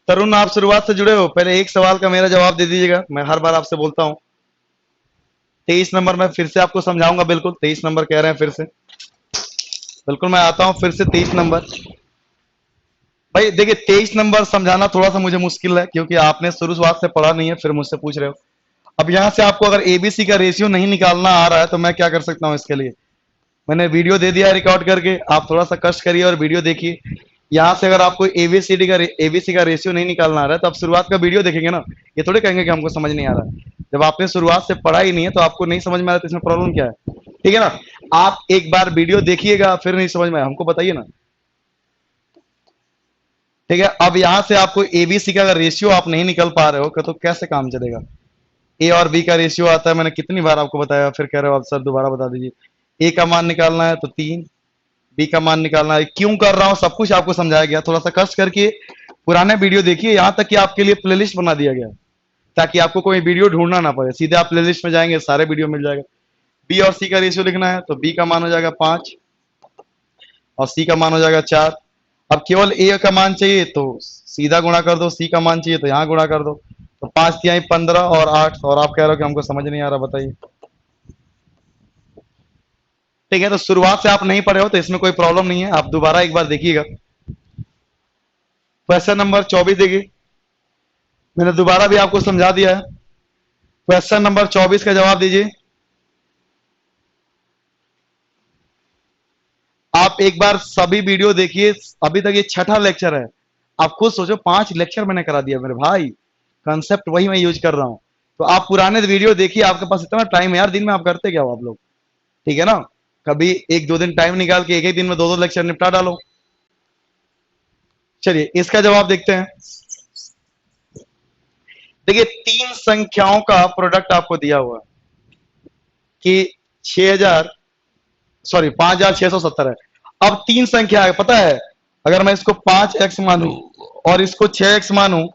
तरुण आप शुरुआत से जुड़े हो, पहले एक सवाल का मेरा जवाब दे दीजिएगा, मैं हर बार आपसे बोलता हूं। 23 नंबर मैं फिर से आपको समझाऊंगा, बिल्कुल 23 नंबर कह रहे हैं फिर से, बिल्कुल मैं आता हूं फिर से 23 नंबर। भाई देखिए 23 नंबर समझाना थोड़ा सा मुझे मुश्किल है, क्योंकि आपने शुरुआत से पढ़ा नहीं है, फिर मुझसे पूछ रहे हो। अब यहां से आपको अगर एबीसी का रेशियो नहीं निकालना आ रहा है तो मैं क्या कर सकता हूं इसके लिए, मैंने वीडियो दे दिया है रिकॉर्ड करके, आप थोड़ा सा कष्ट करिए और वीडियो देखिए। यहाँ से अगर आपको एबीसी का रेशियो नहीं निकालना आ रहा है तो आप शुरुआत का वीडियो देखेंगे ना, ये थोड़े कहेंगे कि हमको समझ नहीं आ रहा है। जब आपने शुरुआत से पढ़ा ही नहीं है तो आपको नहीं समझ में आ रहा है, तो इसमें प्रॉब्लम क्या है, ठीक है ना। आप एक बार वीडियो देखिएगा, फिर नहीं समझ में आया हमको बताइए ना, ठीक है। अब यहाँ से आपको एबीसी का अगर रेशियो आप नहीं निकल पा रहे हो तो कैसे काम चलेगा। ए और बी का रेशियो आता है, मैंने कितनी बार आपको बताया, फिर कह रहे हो आप सर दोबारा बता दीजिए। ए का मान निकालना है तो 3, बी का मान निकालना है, क्यों कर रहा हूं सब कुछ आपको समझाया गया। थोड़ा सा कष्ट करके पुराने वीडियो देखिए, यहां तक कि आपके लिए प्लेलिस्ट बना दिया गया, ताकि आपको कोई वीडियो ढूंढना ना पड़े, सीधे आप प्लेलिस्ट में जाएंगे सारे वीडियो मिल जाएगा। बी और सी का रेशियो लिखना है तो बी का मान हो जाएगा 5 और सी का मान हो जाएगा 4। अब केवल ए का मान चाहिए तो सीधा गुणा कर दो, सी का मान चाहिए तो यहाँ गुणा कर दो, तो 5×3=15 और 8, और आप कह रहे हो कि हमको समझ नहीं आ रहा, बताइए। ठीक है, तो शुरुआत से आप नहीं पढ़े हो तो इसमें कोई प्रॉब्लम नहीं है, आप दोबारा एक बार देखिएगा। क्वेश्चन नंबर 24 देखिए, मैंने दोबारा भी आपको समझा दिया है। क्वेश्चन नंबर 24 का जवाब दीजिए। आप एक बार सभी वीडियो देखिए, अभी तक ये छठा लेक्चर है। आप खुद सोचो, 5 लेक्चर मैंने करा दिया मेरे भाई, कंसेप्ट वही मैं यूज कर रहा हूं। तो आप पुराने वीडियो देखिए, आपके पास इतना टाइम है यार, दिन में आप करते क्या हो आप लोग? ठीक है ना, कभी एक दो दिन टाइम निकाल के एक ही दिन में दो दो लेक्चर निपटा डालो। चलिए इसका जवाब देखते हैं। देखिए, तीन संख्याओं का प्रोडक्ट आपको दिया हुआ है कि 6000, सॉरी 5670 है। अब तीन संख्या है, पता है, अगर मैं इसको 5x मानूं और इसको 6x मानूं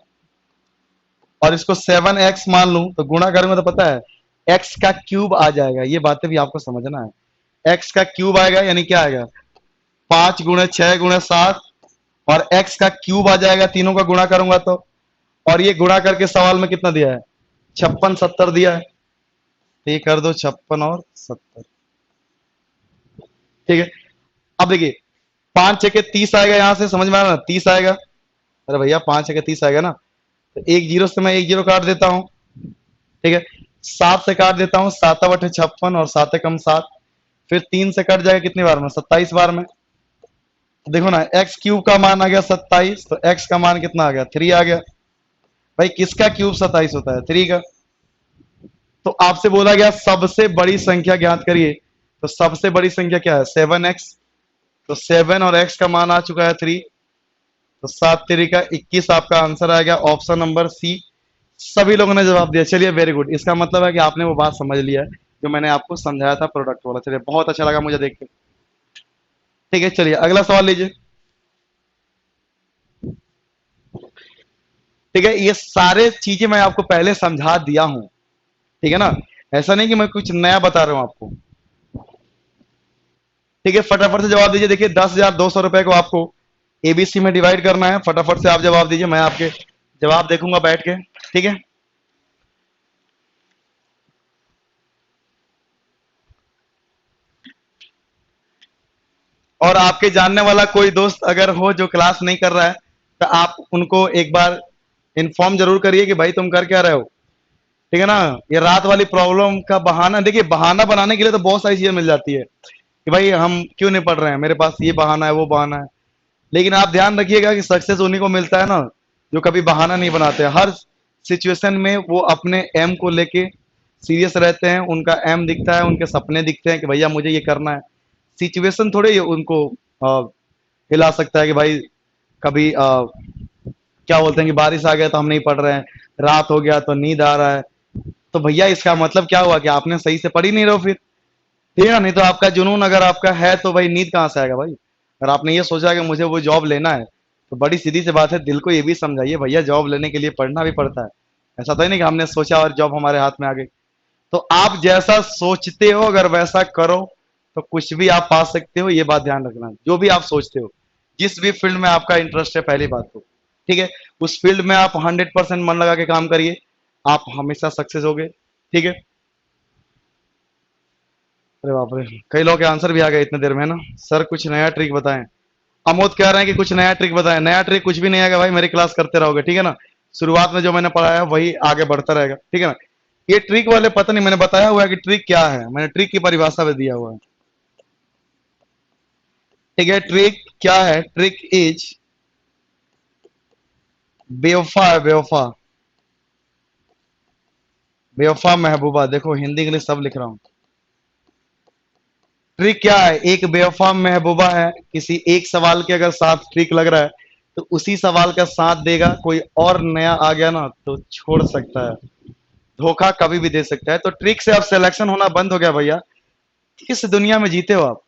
और इसको 7x मान लूं, तो गुणा करूंगा तो पता है x का क्यूब आ जाएगा। ये बातें भी आपको समझना है। x का क्यूब आएगा यानी क्या आएगा, 5 × 6 × 7, और x का क्यूब आ जाएगा, तीनों का गुणा करूंगा तो। और ये गुणा करके सवाल में कितना दिया है, 56 70 दिया है। तो ये कर दो 56 और 70। ठीक है, अब देखिए 5 × 6 = 30 आएगा, यहां से समझ में आ रहा है, 30 आएगा। अरे भैया 5 × 6 = 30 आएगा ना, तो एक जीरो से मैं एक जीरो काट देता हूं। ठीक है, 7 से काट देता हूं, 7 × 8 = 56 और 7 × 7। फिर 3 से कट जाएगा कितनी बार में, 27 बार में। तो देखो ना, एक्स क्यूब का मान आ गया 27, तो एक्स का मान कितना आ गया, 3 आ गया। भाई किसका क्यूब 27 होता है, 3 का। तो आपसे बोला गया सबसे बड़ी संख्या ज्ञात करिए, तो सबसे बड़ी संख्या क्या है, 7x। तो 7 और x का मान आ चुका है 3, तो 7×3 = 21 आपका आंसर आ गया, ऑप्शन नंबर सी। सभी लोगों ने जवाब दिया, चलिए वेरी गुड। इसका मतलब है कि आपने वो बात समझ लिया है जो मैंने आपको समझाया था प्रोडक्ट वाला। चलिए बहुत अच्छा लगा मुझे देख के। ठीक है, चलिए अगला सवाल लीजिए। ठीक है, ये सारे चीजें मैं आपको पहले समझा दिया हूं, ठीक है ना, ऐसा नहीं कि मैं कुछ नया बता रहा हूं आपको। ठीक है, फटाफट से जवाब दीजिए। देखिए 10,200 रुपए को आपको एबीसी में डिवाइड करना है। फटाफट से आप जवाब दीजिए, मैं आपके जवाब देखूंगा बैठ के। ठीक है, और आपके जानने वाला कोई दोस्त अगर हो जो क्लास नहीं कर रहा है, तो आप उनको एक बार इन्फॉर्म जरूर करिए कि भाई तुम कर क्या रहे हो। ठीक है ना, ये रात वाली प्रॉब्लम का बहाना, देखिए बहाना बनाने के लिए तो बहुत सारी चीजें मिल जाती है कि भाई हम क्यों नहीं पढ़ रहे हैं, मेरे पास ये बहाना है वो बहाना है। लेकिन आप ध्यान रखिएगा कि सक्सेस उन्हीं को मिलता है ना जो कभी बहाना नहीं बनाते। हर सिचुएशन में वो अपने एम को लेके सीरियस रहते हैं, उनका एम दिखता है, उनके सपने दिखते हैं कि भैया मुझे ये करना है। सिचुएशन थोड़े ही उनको हिला सकता है कि भाई कभी क्या बोलते हैं कि बारिश आ गया तो हम नहीं पढ़ रहे हैं, रात हो गया तो नींद आ रहा है। तो भैया इसका मतलब क्या हुआ कि आपने सही से पढ़ ही नहीं रहे हो फिर। ठीक है, नहीं तो आपका जुनून अगर आपका है तो भाई नींद कहाँ से आएगा भाई। अगर आपने ये सोचा कि मुझे वो जॉब लेना है, तो बड़ी सीधी सी बात है, दिल को ये भी समझाइए भैया जॉब लेने के लिए पढ़ना भी पड़ता है। ऐसा तो नहीं कि हमने सोचा और जॉब हमारे हाथ में आ गई। तो आप जैसा सोचते हो अगर वैसा करो तो कुछ भी आप पा सकते हो, ये बात ध्यान रखना। जो भी आप सोचते हो, जिस भी फील्ड में आपका इंटरेस्ट है, पहली बात तो ठीक है, उस फील्ड में आप 100% मन लगा के काम करिए, आप हमेशा सक्सेस होगे। ठीक है, अरे बाप रे, कई लोग के आंसर भी आ गए इतने देर में ना। सर कुछ नया ट्रिक बताएं। अमोद कह रहे हैं कि कुछ नया ट्रिक बताएं। नया ट्रिक कुछ भी नहीं आएगा भाई, मेरी क्लास करते रहोगे, ठीक है ना। शुरुआत में जो मैंने पढ़ाया वही आगे बढ़ता रहेगा, ठीक है ना। ये ट्रिक वाले पता नहीं, मैंने बताया हुआ है कि ट्रिक क्या है, मैंने ट्रिक की परिभाषा भी दिया हुआ है। ठीक है, ट्रिक क्या है, ट्रिक इज बेवफा है, बेवफा, बेवफा महबूबा। देखो हिंदी इंग्लिश सब लिख रहा हूं। ट्रिक क्या है, एक बेवफा महबूबा है, किसी एक सवाल के अगर साथ ट्रिक लग रहा है तो उसी सवाल का साथ देगा, कोई और नया आ गया ना तो छोड़ सकता है, धोखा कभी भी दे सकता है। तो ट्रिक से अब सिलेक्शन होना बंद हो गया भैया। किस दुनिया में जीते हो आप?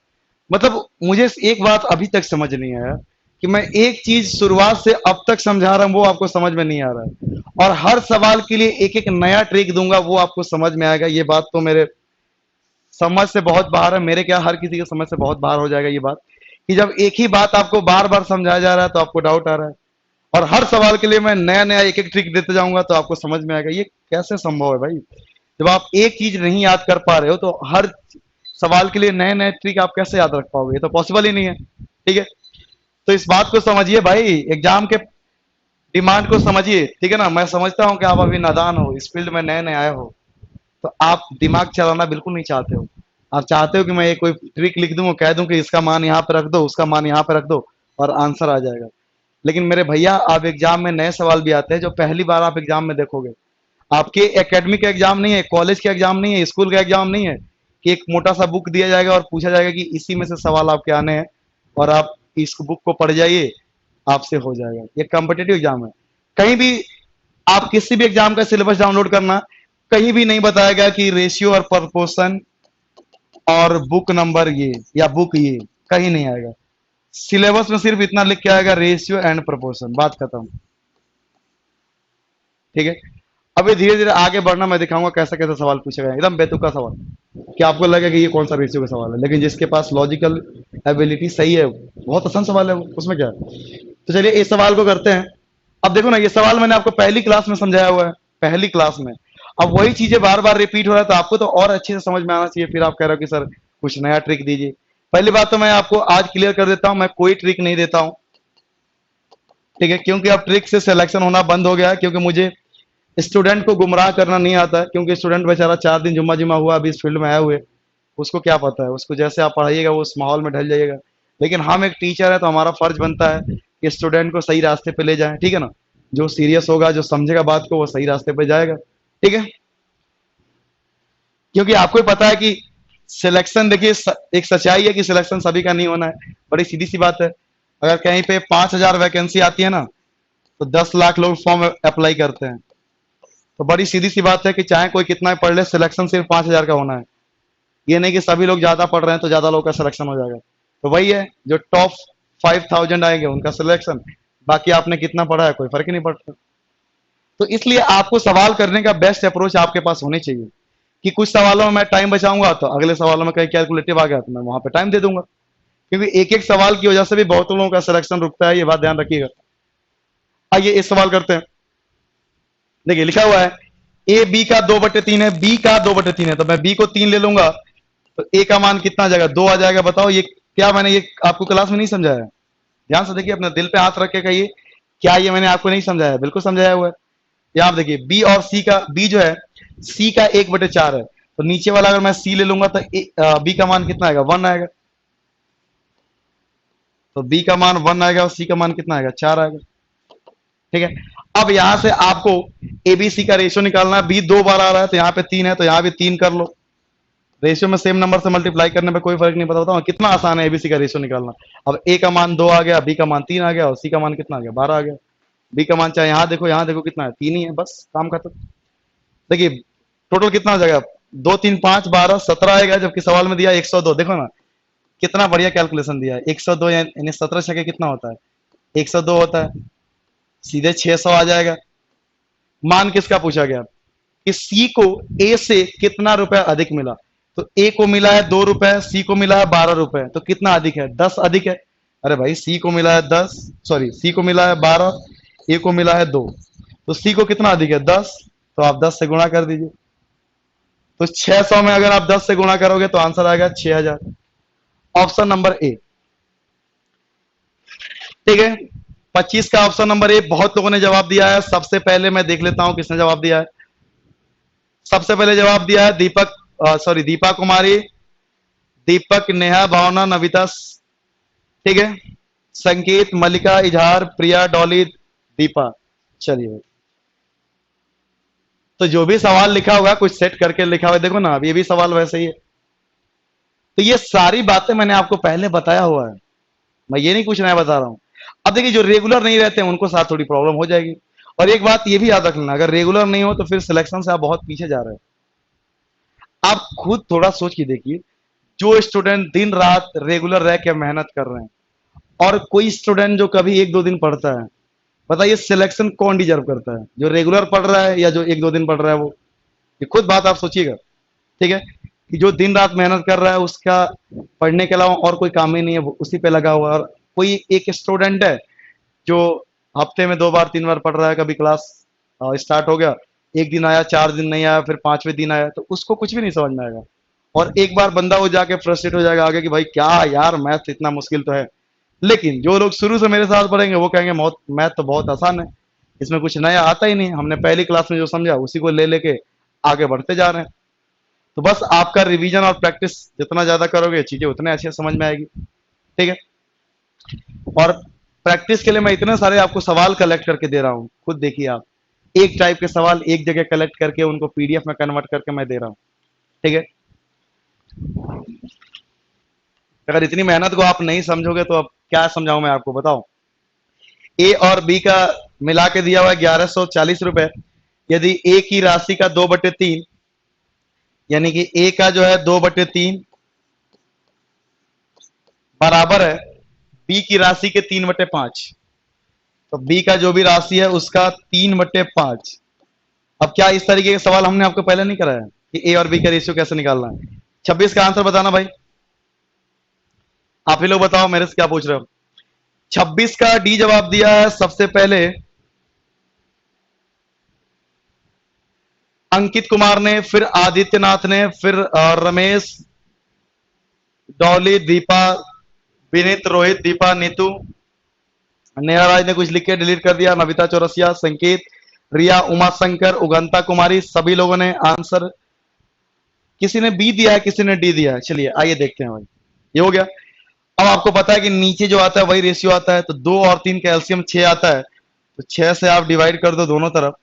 मतलब मुझे एक बात अभी तक समझ नहीं आया कि मैं एक चीज शुरुआत से अब तक समझा रहा हूं वो आपको समझ में नहीं आ रहा है, और हर सवाल के लिए एक एक नया ट्रिक दूंगा वो आपको समझ में आएगा। ये बात तो मेरे समझ से बहुत बाहर है, मेरे क्या हर किसी के समझ से बहुत बाहर हो जाएगा ये बात, कि जब एक ही बात आपको बार बार समझाया जा रहा है तो आपको डाउट आ रहा है, और हर सवाल के लिए मैं नया नया एक एक ट्रिक देते जाऊंगा तो आपको समझ में आएगा। ये कैसे संभव है भाई? जब आप एक चीज नहीं याद कर पा रहे हो तो हर सवाल के लिए नए नए ट्रिक आप कैसे याद रख पाओगे? ये तो पॉसिबल ही नहीं है। ठीक है, तो इस बात को समझिए भाई, एग्जाम के डिमांड को समझिए। ठीक है ना, मैं समझता हूं कि आप अभी नादान हो, इस फील्ड में नए नए आए हो, तो आप दिमाग चलाना बिल्कुल नहीं चाहते हो। आप चाहते हो कि मैं ये कोई ट्रिक लिख दूँ और कह दूँ कि इसका मान यहाँ पे रख दो, उसका मान यहाँ पे रख दो और आंसर आ जाएगा। लेकिन मेरे भैया, आप एग्जाम में नए सवाल भी आते हैं जो पहली बार आप एग्जाम में देखोगे। आपके एकेडमिक का एग्जाम नहीं है, कॉलेज का एग्जाम नहीं है, स्कूल का एग्जाम नहीं है कि एक मोटा सा बुक दिया जाएगा और पूछा जाएगा कि इसी में से सवाल आपके आने हैं और आप इस बुक को पढ़ जाइए, आपसे हो जाएगा। ये कॉम्पिटेटिव एग्जाम है। कहीं भी आप किसी भी एग्जाम का सिलेबस डाउनलोड करना, कहीं भी नहीं बताया गया कि रेशियो और प्रपोर्शन और बुक नंबर ये या बुक ये, कहीं नहीं आएगा। सिलेबस में सिर्फ इतना लिख के आएगा, रेशियो एंड प्रपोर्शन, बात खत्म। ठीक है, अभी धीरे धीरे आगे बढ़ना, मैं दिखाऊंगा कैसा कैसा सवाल पूछेगा, एकदम बेतुका सवाल कि आपको लगे कि ये कौन सा रेशियो का सवाल है, लेकिन जिसके पास लॉजिकल एबिलिटी सही है, बहुत आसान सवाल है वो, उसमें क्या है। तो चलिए इस सवाल को करते हैं। अब देखो ना, ये सवाल मैंने आपको पहली क्लास में समझाया हुआ है, पहली क्लास में। अब वही चीजें बार बार रिपीट हो रहा है, तो आपको तो और अच्छे से समझ में आना चाहिए। फिर आप कह रहे हो कि सर कुछ नया ट्रिक दीजिए। पहली बात तो मैं आपको आज क्लियर कर देता हूं, मैं कोई ट्रिक नहीं देता हूं। ठीक है, क्योंकि अब ट्रिक से सिलेक्शन होना बंद हो गया है, क्योंकि मुझे स्टूडेंट को गुमराह करना नहीं आता है। क्योंकि स्टूडेंट बेचारा 4 दिन जुम्मा जुम्मा हुआ अभी इस फील्ड में आए हुए, उसको क्या पता है, उसको जैसे आप पढ़ाइएगा वो उस माहौल में ढल जाइएगा। लेकिन हम एक टीचर है तो हमारा फर्ज बनता है कि स्टूडेंट को सही रास्ते पे ले जाएं। ठीक है ना, जो सीरियस होगा, जो समझेगा बात को, वो सही रास्ते पे जाएगा। ठीक है, क्योंकि आपको ही पता है कि सिलेक्शन, देखिए एक सच्चाई है कि सिलेक्शन सभी का नहीं होना है, बड़ी सीधी सी बात है। अगर कहीं पे 5,000 वैकेंसी आती है ना, तो 10 लाख लोग फॉर्म अप्लाई करते हैं। तो बड़ी सीधी सी बात है कि चाहे कोई कितना भी पढ़ ले, सिलेक्शन सिर्फ 5,000 का होना है। ये नहीं कि सभी लोग ज्यादा पढ़ रहे हैं तो ज्यादा लोग का सिलेक्शन हो जाएगा। तो वही है, जो टॉप 5,000 आएंगे उनका सिलेक्शन, बाकी आपने कितना पढ़ा है कोई फर्क ही नहीं पड़ता। तो इसलिए आपको सवाल करने का बेस्ट अप्रोच आपके पास होनी चाहिए कि कुछ सवालों में मैं टाइम बचाऊंगा तो अगले सवालों में कहीं कैलकुलेटिव आ गया तो मैं वहां पे टाइम दे दूंगा। क्योंकि एक एक सवाल की वजह से भी बहुत लोगों का सिलेक्शन रुकता है, ये बात ध्यान रखिएगा। आइए इस सवाल करते हैं। देखिए लिखा हुआ है ए बी का 2/3 है, बी का 2/3 है, तो मैं बी को 3 ले लूंगा तो ए का मान कितना आ जाएगा, 2 आ जाएगा। बताओ ये क्या मैंने ये आपको क्लास में नहीं समझाया? ध्यान से देखिए, अपने दिल पे हाथ रख के कहिए, क्या ये मैंने आपको नहीं समझाया? बिल्कुल समझाया हुआ है। यहाँ आप देखिए बी और सी का, बी जो है सी का 1/4 है, तो नीचे वाला अगर मैं सी ले लूंगा तो बी का मान कितना आएगा, 1 आएगा। तो बी का मान 1 आएगा और सी का मान कितना आएगा, 4 आएगा। ठीक है, अब यहां से आपको एबीसी का रेशियो निकालना है। बी 2 बार आ रहा है तो यहाँ पे 3 है, तो यहाँ भी 3 कर लो। रेशियो में सेम नंबर से मल्टीप्लाई करने में कोई फर्क नहीं पता। बताओ कितना आसान है एबीसी का रेशियो निकालना। अब ए का मान 2 आ गया, बी का मान 3 आ गया और सी का मान कितना आ गया, 12 आ गया। बी का मान चाहे यहाँ देखो कितना है, 3 ही है, बस काम खत्म। देखिए टोटल कितना हो जाएगा, 2 3 5 12 17 आएगा, जबकि सवाल में दिया 102। देखो ना कितना बढ़िया कैलकुलेशन दिया है। 102 यानी 17 छके कितना होता है, 102 होता है, सीधे 600 आ जाएगा। मान किसका पूछा गया कि सी को ए से कितना रुपया अधिक मिला। तो ए को मिला है 2 रुपए, सी को मिला है 12 रुपए, तो कितना अधिक है, 10 अधिक है। अरे भाई सी को मिला है 10, सॉरी सी को मिला है 12, ए को मिला है 2, तो सी को कितना अधिक है, 10। तो आप 10 से गुणा कर दीजिए। तो 600 में अगर आप 10 से गुणा करोगे तो आंसर आएगा 6,000। Option number A. ठीक है, 25 का ऑप्शन नंबर ए बहुत लोगों ने जवाब दिया है। सबसे पहले मैं देख लेता हूं किसने जवाब दिया है। सबसे पहले जवाब दिया है दीपक, सॉरी दीपा कुमारी, दीपक, नेहा, भावना, नविता, ठीक है, संकेत, मल्लिका, इजहार, प्रिया, डॉली, दीपा। चलिए, तो जो भी सवाल लिखा होगा कुछ सेट करके लिखा हुआ है, देखो ना अब ये भी सवाल वैसे ही है। तो ये सारी बातें मैंने आपको पहले बताया हुआ है, मैं ये नहीं कुछ नया बता रहा हूं। अब देखिए जो रेगुलर नहीं रहते हैं उनको साथ थोड़ी प्रॉब्लम हो जाएगी। और एक बात ये भी याद रख लेना, अगर रेगुलर नहीं हो तो फिर सिलेक्शन से आप बहुत पीछे जा रहे हैं। आप खुद थोड़ा सोच के देखिए, जो स्टूडेंट दिन रात रेगुलर रह के मेहनत कर रहे हैं और कोई स्टूडेंट जो कभी 1 2 दिन पढ़ता है, बताइए सिलेक्शन कौन डिजर्व करता है, जो रेगुलर पढ़ रहा है या जो 1 2 दिन पढ़ रहा है वो? ये खुद बात आप सोचिएगा। ठीक है, कि जो दिन रात मेहनत कर रहा है उसका पढ़ने के अलावा और कोई काम ही नहीं है, वो उसी पे लगा हुआ है। और कोई एक स्टूडेंट है जो हफ्ते में 2 बार 3 बार पढ़ रहा है, कभी क्लास स्टार्ट हो गया, एक दिन आया, 4 दिन नहीं आया, फिर 5वें दिन आया, तो उसको कुछ भी नहीं समझ में आएगा। और एक बार बंदा वो जाके फ्रस्ट्रेट हो जाएगा आगे कि भाई क्या यार, मैथ इतना मुश्किल तो है। लेकिन जो लोग शुरू से मेरे साथ पढ़ेंगे वो कहेंगे मैथ तो बहुत आसान है, इसमें कुछ नया आता ही नहीं, हमने पहली क्लास में जो समझा उसी को ले लेके आगे बढ़ते जा रहे हैं। तो बस आपका रिवीजन और प्रैक्टिस जितना ज्यादा करोगे चीजें उतने अच्छे समझ में आएगी। ठीक है, और प्रैक्टिस के लिए मैं इतने सारे आपको सवाल कलेक्ट करके दे रहा हूँ, खुद देखिए आप, एक टाइप के सवाल एक जगह कलेक्ट करके उनको पीडीएफ में कन्वर्ट करके मैं दे रहा हूँ। ठीक है, अगर इतनी मेहनत को आप नहीं समझोगे तो अब क्या समझाऊं मैं आपको, बताओ। ए और बी का मिला के दिया हुआ है 1140 रुपए। यदि ए की राशि का 2/3, यानी कि ए का जो है 2/3 बराबर है बी की राशि के 3/5, तो बी का जो भी राशि है उसका 3/5। अब क्या इस तरीके के सवाल हमने आपको पहले नहीं कराया कि ए और बी का रेशियो कैसे निकालना है? 26 का आंसर बताना भाई, आप ही लोग बताओ मेरे से क्या पूछ रहे हो। 26 का डी जवाब दिया है सबसे पहले अंकित कुमार ने, फिर आदित्यनाथ ने, फिर रमेश, डॉली, दीपा, विनीत, रोहित, दीपा, नीतू, नेहा राज ने कुछ लिख के डिलीट कर दिया, नविता चौरसिया, संकेत, रिया, उमा शंकर, उगंता कुमारी, सभी लोगों ने आंसर, किसी ने बी दिया है, किसी ने डी दिया है। चलिए आइए देखते हैं भाई, ये हो गया। अब आपको पता है कि नीचे जो आता है वही रेशियो आता है, तो 2 और 3 का एलसीएम 6 आता है, तो 6 से आप डिवाइड कर दो दोनों तरफ,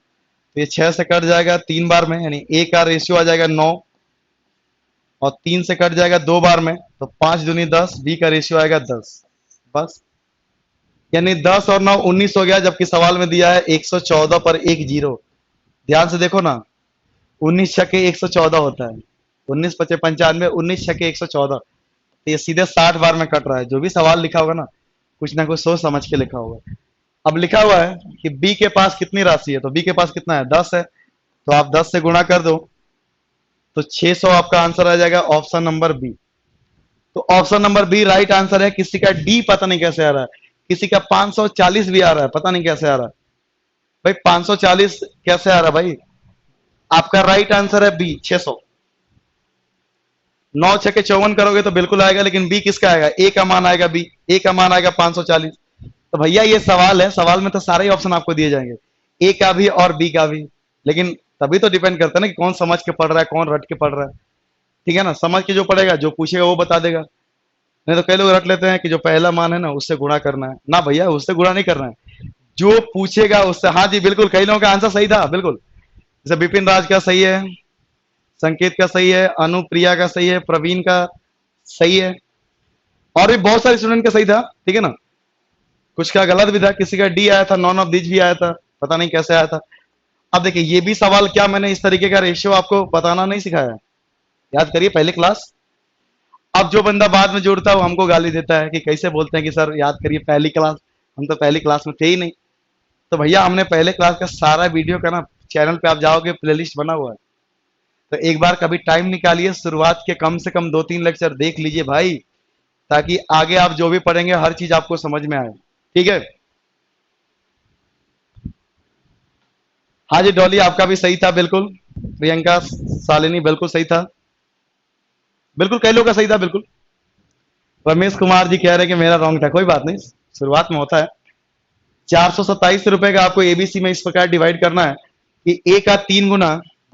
तो ये 6 से कट जाएगा 3 बार में, यानी ए का रेशियो आ जाएगा 9, और 3 से कट जाएगा 2 बार में, तो 5 दूनी 10, बी का रेशियो आएगा 10। बस, यानी 10 और 9 19 हो गया, जबकि सवाल में दिया है 114 पर एक जीरो। ध्यान से देखो ना, 19 छक्के 114 होता है, 19 पचे 95, 19 छक्के 114, तो ये सीधे 60 बार में कट रहा है। जो भी सवाल लिखा होगा ना कुछ सोच समझ के लिखा होगा। अब लिखा हुआ है कि बी के पास कितनी राशि है, तो बी के पास कितना है, 10 है, तो आप 10 से गुणा कर दो, तो 600 आपका आंसर आ जाएगा, ऑप्शन नंबर बी। तो option number B right answer है। किसी का डी पता नहीं कैसे आ रहा है, किसी का 540 भी आ रहा है, पता नहीं कैसे आ रहा है भाई, 540 कैसे आ रहा है भाई? आपका राइट आंसर है बी, 600। 9 छक्के 54 करोगे तो बिल्कुल आएगा, लेकिन बी किसका आएगा, ए का मान आएगा, बी ए का मान आएगा 540। तो भैया ये सवाल है, सवाल में तो सारे ही ऑप्शन आपको दिए जाएंगे, ए का भी और बी का भी, लेकिन तभी तो डिपेंड करता है ना कि कौन समझ के पढ़ रहा है, कौन रट के पढ़ रहा है। ठीक है ना, समझ के जो पढ़ेगा, जो पूछेगा वो बता देगा। नहीं तो कई लोग रट लेते हैं कि जो पहला मान है ना उससे गुणा करना है, ना भैया उससे गुणा नहीं करना है, जो पूछेगा उससे। हाँ जी बिल्कुल, कई लोगों का आंसर सही था बिल्कुल, जैसे बिपिन राज का सही है, संकेत का सही है, अनुप्रिया का सही है, प्रवीण का सही है, और भी बहुत सारे स्टूडेंट का सही था। ठीक है ना, कुछ का गलत भी था, किसी का डी आया था, नॉन ऑफ दिस भी आया था, पता नहीं कैसे आया था। अब देखिए ये भी सवाल, क्या मैंने इस तरीके का रेशियो आपको बताना नहीं सिखाया? याद करिए पहली क्लास। अब जो बंदा बाद में जुड़ता है वो हमको गाली देता है कि कैसे बोलते हैं कि सर याद करिए पहली क्लास, हम तो पहली क्लास में थे ही नहीं। तो भैया हमने पहले क्लास का सारा वीडियो का ना, चैनल पे आप जाओगे प्लेलिस्ट बना हुआ है, तो एक बार कभी टाइम निकालिए, शुरुआत के कम से कम 2-3 लेक्चर देख लीजिए भाई, ताकि आगे आप जो भी पढ़ेंगे हर चीज आपको समझ में आए। ठीक है, हाँ जी डॉली आपका भी सही था बिल्कुल, प्रियंका शालिनी बिल्कुल सही था, बिल्कुल कई लोग का सही था बिल्कुल। रमेश कुमार जी कह रहे हैं कि मेरा रॉन्ग था, कोई बात नहीं, शुरुआत में होता है। 427 रुपए का आपको एबीसी में इस प्रकार डिवाइड करना है कि ए का 3 गुना,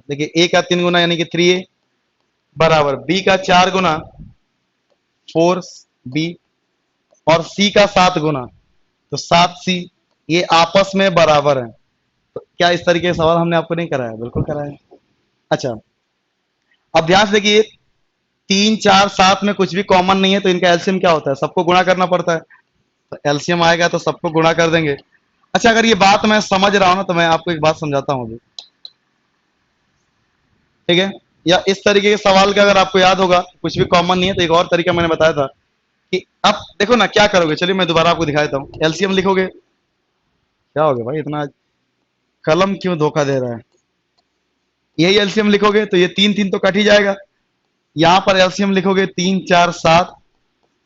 देखिए ए का 3 गुना यानी कि 3a बराबर बी का 4 गुना 4b, और सी का 7 गुना तो 7c, ये आपस में बराबर है। तो क्या इस तरीके का सवाल हमने आपको नहीं कराया? बिल्कुल कराया। अच्छा, अब ध्यान से देखिए, 3 4 7 में कुछ भी कॉमन नहीं है, तो इनका एलसीएम क्या होता है, सबको गुणा करना पड़ता है, तो एलसीएम आएगा तो सबको गुणा कर देंगे। अच्छा, अगर ये बात मैं समझ रहा हूं ना, तो मैं आपको एक बात समझाता हूं अभी। ठीक है, या इस तरीके के सवाल का अगर आपको याद होगा, कुछ भी कॉमन नहीं है, तो एक और तरीका मैंने बताया था कि अब देखो ना क्या करोगे, चलिए मैं दोबारा आपको दिखा देता हूँ। एलसीएम लिखोगे, क्या हो गया भाई इतना कलम क्यों धोखा दे रहा है, यही एलसीएम लिखोगे तो ये 3 3 तो कट ही जाएगा। यहां पर एलसीएम लिखोगे 3 4 7,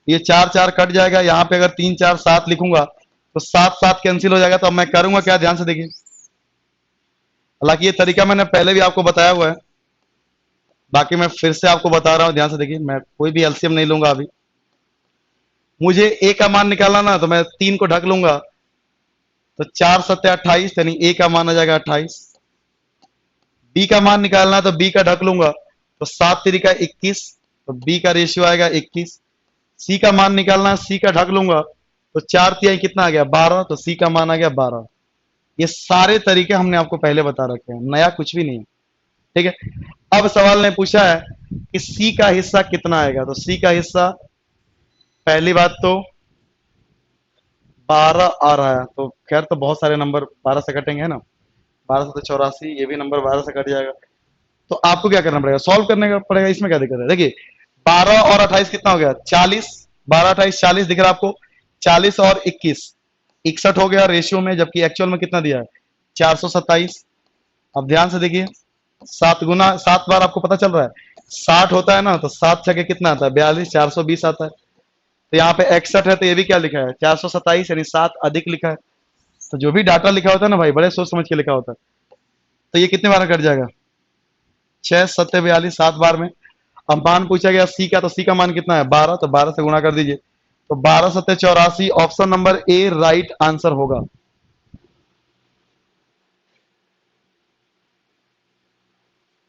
ये 4 4 कट जाएगा। यहाँ पे अगर 3 4 7 लिखूंगा तो 7 7 कैंसिल हो जाएगा। तो अब मैं करूंगा क्या, ध्यान से देखिए, हालांकि ये तरीका मैंने पहले भी आपको बताया हुआ है, बाकी मैं फिर से आपको बता रहा हूं, ध्यान से देखिए। मैं कोई भी एलसीएम नहीं लूंगा अभी, मुझे ए का मान निकालना ना, तो मैं 3 को ढक लूंगा, तो 4 7 28, यानी ए का मान आ जाएगा 28। बी का मान निकालना तो बी का ढक लूंगा, तो 7 तिरिका 21, तो बी का रेशियो आएगा 21। सी का मान निकालना है, सी का ढक लूंगा तो 4 तिहाई कितना आ गया 12, तो सी का मान आ गया 12। ये सारे तरीके हमने आपको पहले बता रखे हैं, नया कुछ भी नहीं है। ठीक है, अब सवाल ने पूछा है कि सी का हिस्सा कितना आएगा, तो सी का हिस्सा पहली बात तो 12 आ रहा है, तो खैर तो बहुत सारे नंबर 12 से कटेंगे है ना, 12 से तो 84, ये भी नंबर 12 से कट जाएगा। तो आपको क्या करना पड़ेगा, सॉल्व करने का पड़ेगा, इसमें क्या दिक्कत है। देखिए 12 और 28 कितना हो गया 40, 12 28 40 दिख रहा है आपको, 40 और 21 61 हो गया रेशियो में, जबकि एक्चुअल में कितना दिया है 427। अब ध्यान से देखिए, 7 गुना 7 बार आपको पता चल रहा है 60 होता है ना, तो 7 छके कितना आता है 42, 420 आता है। तो यहाँ पे 61 है, तो ये भी क्या लिखा है 427, यानी 7 अधिक लिखा है। तो जो भी डाटा लिखा होता है ना भाई, बड़े सोच समझ के लिखा होता है। तो ये कितने बार में कट जाएगा 6 7 42, 7 बार में। अब मान पूछा गया सी का, तो सी का मान कितना है 12, तो 12 से गुणा कर दीजिए, तो 12 7 84, option number A right answer होगा।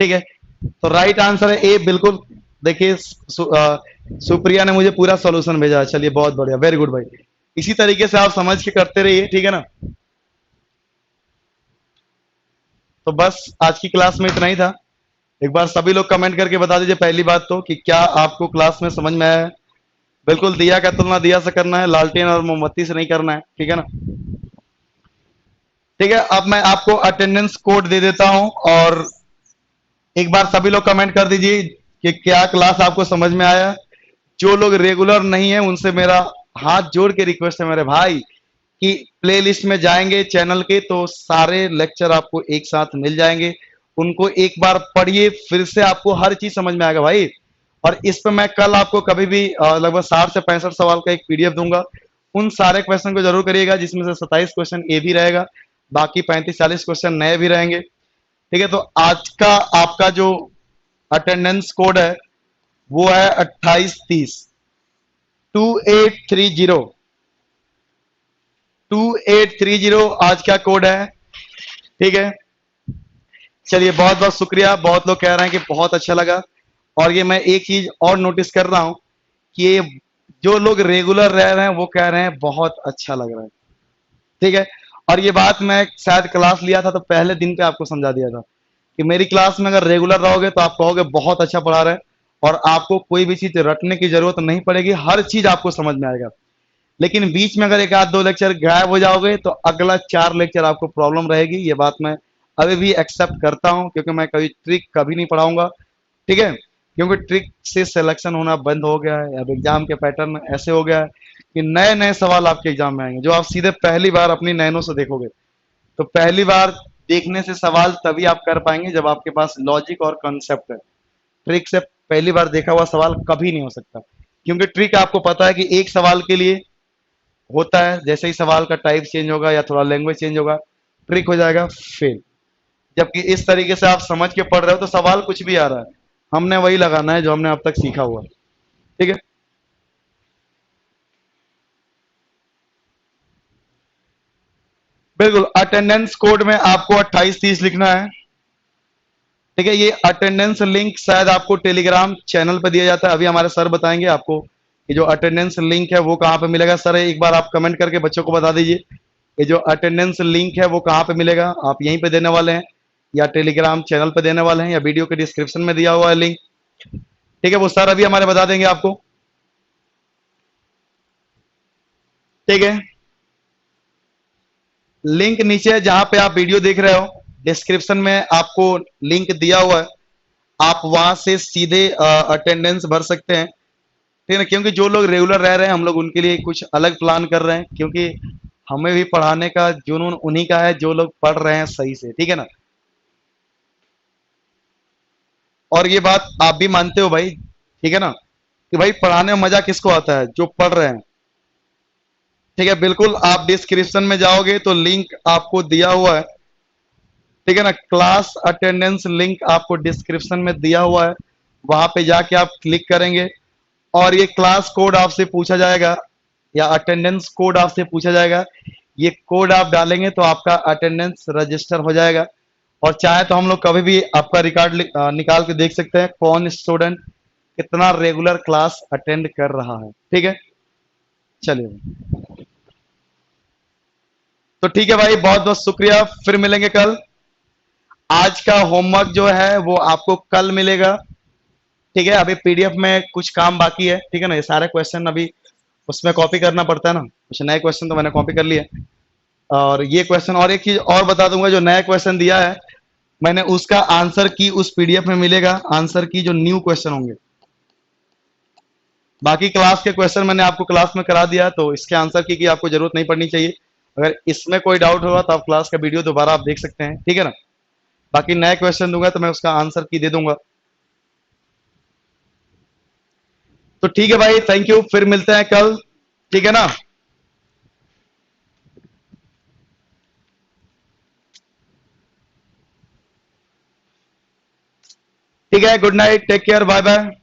ठीक है, तो राइट आंसर है ए बिल्कुल। देखिए सुप्रिया ने मुझे पूरा सॉल्यूशन भेजा, चलिए बहुत बढ़िया, वेरी गुड भाई। इसी तरीके से आप समझ के करते रहिए, ठीक है ना। तो बस आज की क्लास में इतना ही था। एक बार सभी लोग कमेंट करके बता दीजिए पहली बात तो कि क्या आपको क्लास में समझ में आया है। बिल्कुल दिया का तुलना दिया से करना है, लालटेन और मोमबत्ती से नहीं करना है, ठीक है ना। ठीक है, अब मैं आपको अटेंडेंस कोड दे देता हूं, और एक बार सभी लोग कमेंट कर दीजिए कि क्या क्लास आपको समझ में आया। जो लोग रेगुलर नहीं है उनसे मेरा हाथ जोड़ के रिक्वेस्ट है मेरे भाई कि प्लेलिस्ट में जाएंगे चैनल के, तो सारे लेक्चर आपको एक साथ मिल जाएंगे। उनको एक बार पढ़िए, फिर से आपको हर चीज समझ में आएगा भाई। और इस पर मैं कल आपको कभी भी लगभग 60 से 65 सवाल का एक पीडीएफ दूंगा। उन सारे क्वेश्चन को जरूर करिएगा, जिसमें से 27 क्वेश्चन ए भी रहेगा, बाकी 35-40 क्वेश्चन नए भी रहेंगे। ठीक है, तो आज का आपका जो अटेंडेंस कोड है वो है 2830 2830 2830 आज का कोड है। ठीक है, चलिए बहुत बहुत शुक्रिया। बहुत लोग कह रहे हैं कि बहुत अच्छा लगा, और ये मैं एक चीज और नोटिस कर रहा हूं कि ये जो लोग रेगुलर रह रहे हैं वो कह रहे हैं बहुत अच्छा लग रहा है। ठीक है, और ये बात मैं शायद क्लास लिया था तो पहले दिन पे आपको समझा दिया था कि मेरी क्लास में अगर रेगुलर रहोगे तो आप कहोगे बहुत अच्छा पढ़ा रहे हैं, और आपको कोई भी चीज रटने की जरूरत नहीं पड़ेगी, हर चीज आपको समझ में आएगा। लेकिन बीच में अगर एक आध दो लेक्चर गायब हो जाओगे तो अगला 4 लेक्चर आपको प्रॉब्लम रहेगी। ये बात मैं अभी भी एक्सेप्ट करता हूं, क्योंकि मैं कभी ट्रिक कभी नहीं पढ़ाऊंगा। ठीक है, क्योंकि ट्रिक से सिलेक्शन होना बंद हो गया है। अब एग्जाम के पैटर्न ऐसे हो गया है कि नए नए सवाल आपके एग्जाम में आएंगे जो आप सीधे पहली बार अपनी नैनों से देखोगे। तो पहली बार देखने से सवाल तभी आप कर पाएंगे जब आपके पास लॉजिक और कॉन्सेप्ट है। ट्रिक से पहली बार देखा हुआ सवाल कभी नहीं हो सकता, क्योंकि ट्रिक आपको पता है कि एक सवाल के लिए होता है, जैसे ही सवाल का टाइप चेंज होगा या थोड़ा लैंग्वेज चेंज होगा ट्रिक हो जाएगा फेल। जबकि इस तरीके से आप समझ के पढ़ रहे हो तो सवाल कुछ भी आ रहा है, हमने वही लगाना है जो हमने अब तक सीखा हुआ। ठीक है, बिल्कुल अटेंडेंस कोड में आपको 2830 लिखना है। ठीक है, ये अटेंडेंस लिंक शायद आपको टेलीग्राम चैनल पर दिया जाता है, अभी हमारे सर बताएंगे आपको कि जो अटेंडेंस लिंक है वो कहाँ पे मिलेगा। सर एक बार आप कमेंट करके बच्चों को बता दीजिए ये जो अटेंडेंस लिंक है वो कहाँ पे मिलेगा। आप यहीं पे देने वाले हैं या टेलीग्राम चैनल पे देने वाले हैं या वीडियो के डिस्क्रिप्शन में दिया हुआ है लिंक। ठीक है, वो सर अभी हमारे बता देंगे आपको। ठीक है, लिंक नीचे है जहां पे आप वीडियो देख रहे हो, डिस्क्रिप्शन में आपको लिंक दिया हुआ है, आप वहां से सीधे अटेंडेंस भर सकते हैं। ठीक है ना, क्योंकि जो लोग रेगुलर रह रहे हैं हम लोग उनके लिए कुछ अलग प्लान कर रहे हैं, क्योंकि हमें भी पढ़ाने का जुनून उन्हीं का है जो लोग पढ़ रहे हैं सही से। ठीक है ना, और ये बात आप भी मानते हो भाई, ठीक है ना, कि भाई पढ़ाने में मजा किसको आता है, जो पढ़ रहे हैं। ठीक है, बिल्कुल आप डिस्क्रिप्शन में जाओगे तो लिंक आपको दिया हुआ है। ठीक है ना, क्लास अटेंडेंस लिंक आपको डिस्क्रिप्शन में दिया हुआ है, वहां पे जाके आप क्लिक करेंगे और ये क्लास कोड आपसे पूछा जाएगा या अटेंडेंस कोड आपसे पूछा जाएगा। ये कोड आप डालेंगे तो आपका अटेंडेंस रजिस्टर हो जाएगा, और चाहे तो हम लोग कभी भी आपका रिकॉर्ड निकाल के देख सकते हैं कौन स्टूडेंट कितना रेगुलर क्लास अटेंड कर रहा है। ठीक है, चलिए। तो ठीक है भाई, बहुत बहुत शुक्रिया, फिर मिलेंगे कल। आज का होमवर्क जो है वो आपको कल मिलेगा। ठीक है, अभी पीडीएफ में कुछ काम बाकी है। ठीक है ना, ये सारे क्वेश्चन अभी उसमें कॉपी करना पड़ता है ना, कुछ नए क्वेश्चन तो मैंने कॉपी कर लिए। और ये क्वेश्चन, और एक चीज और बता दूंगा, जो नया क्वेश्चन दिया है मैंने उसका आंसर की उस पीडीएफ में मिलेगा, आंसर की जो न्यू क्वेश्चन होंगे। बाकी क्लास के क्वेश्चन मैंने आपको क्लास में करा दिया, तो इसके आंसर की आपको जरूरत नहीं पड़नी चाहिए। अगर इसमें कोई डाउट होगा तो आप क्लास का वीडियो दोबारा आप देख सकते हैं। ठीक है ना, बाकी नए क्वेश्चन दूंगा तो मैं उसका आंसर की दे दूंगा। तो ठीक है भाई, थैंक यू, फिर मिलते हैं कल। ठीक है ना। ठीक है, good night, take care, bye bye.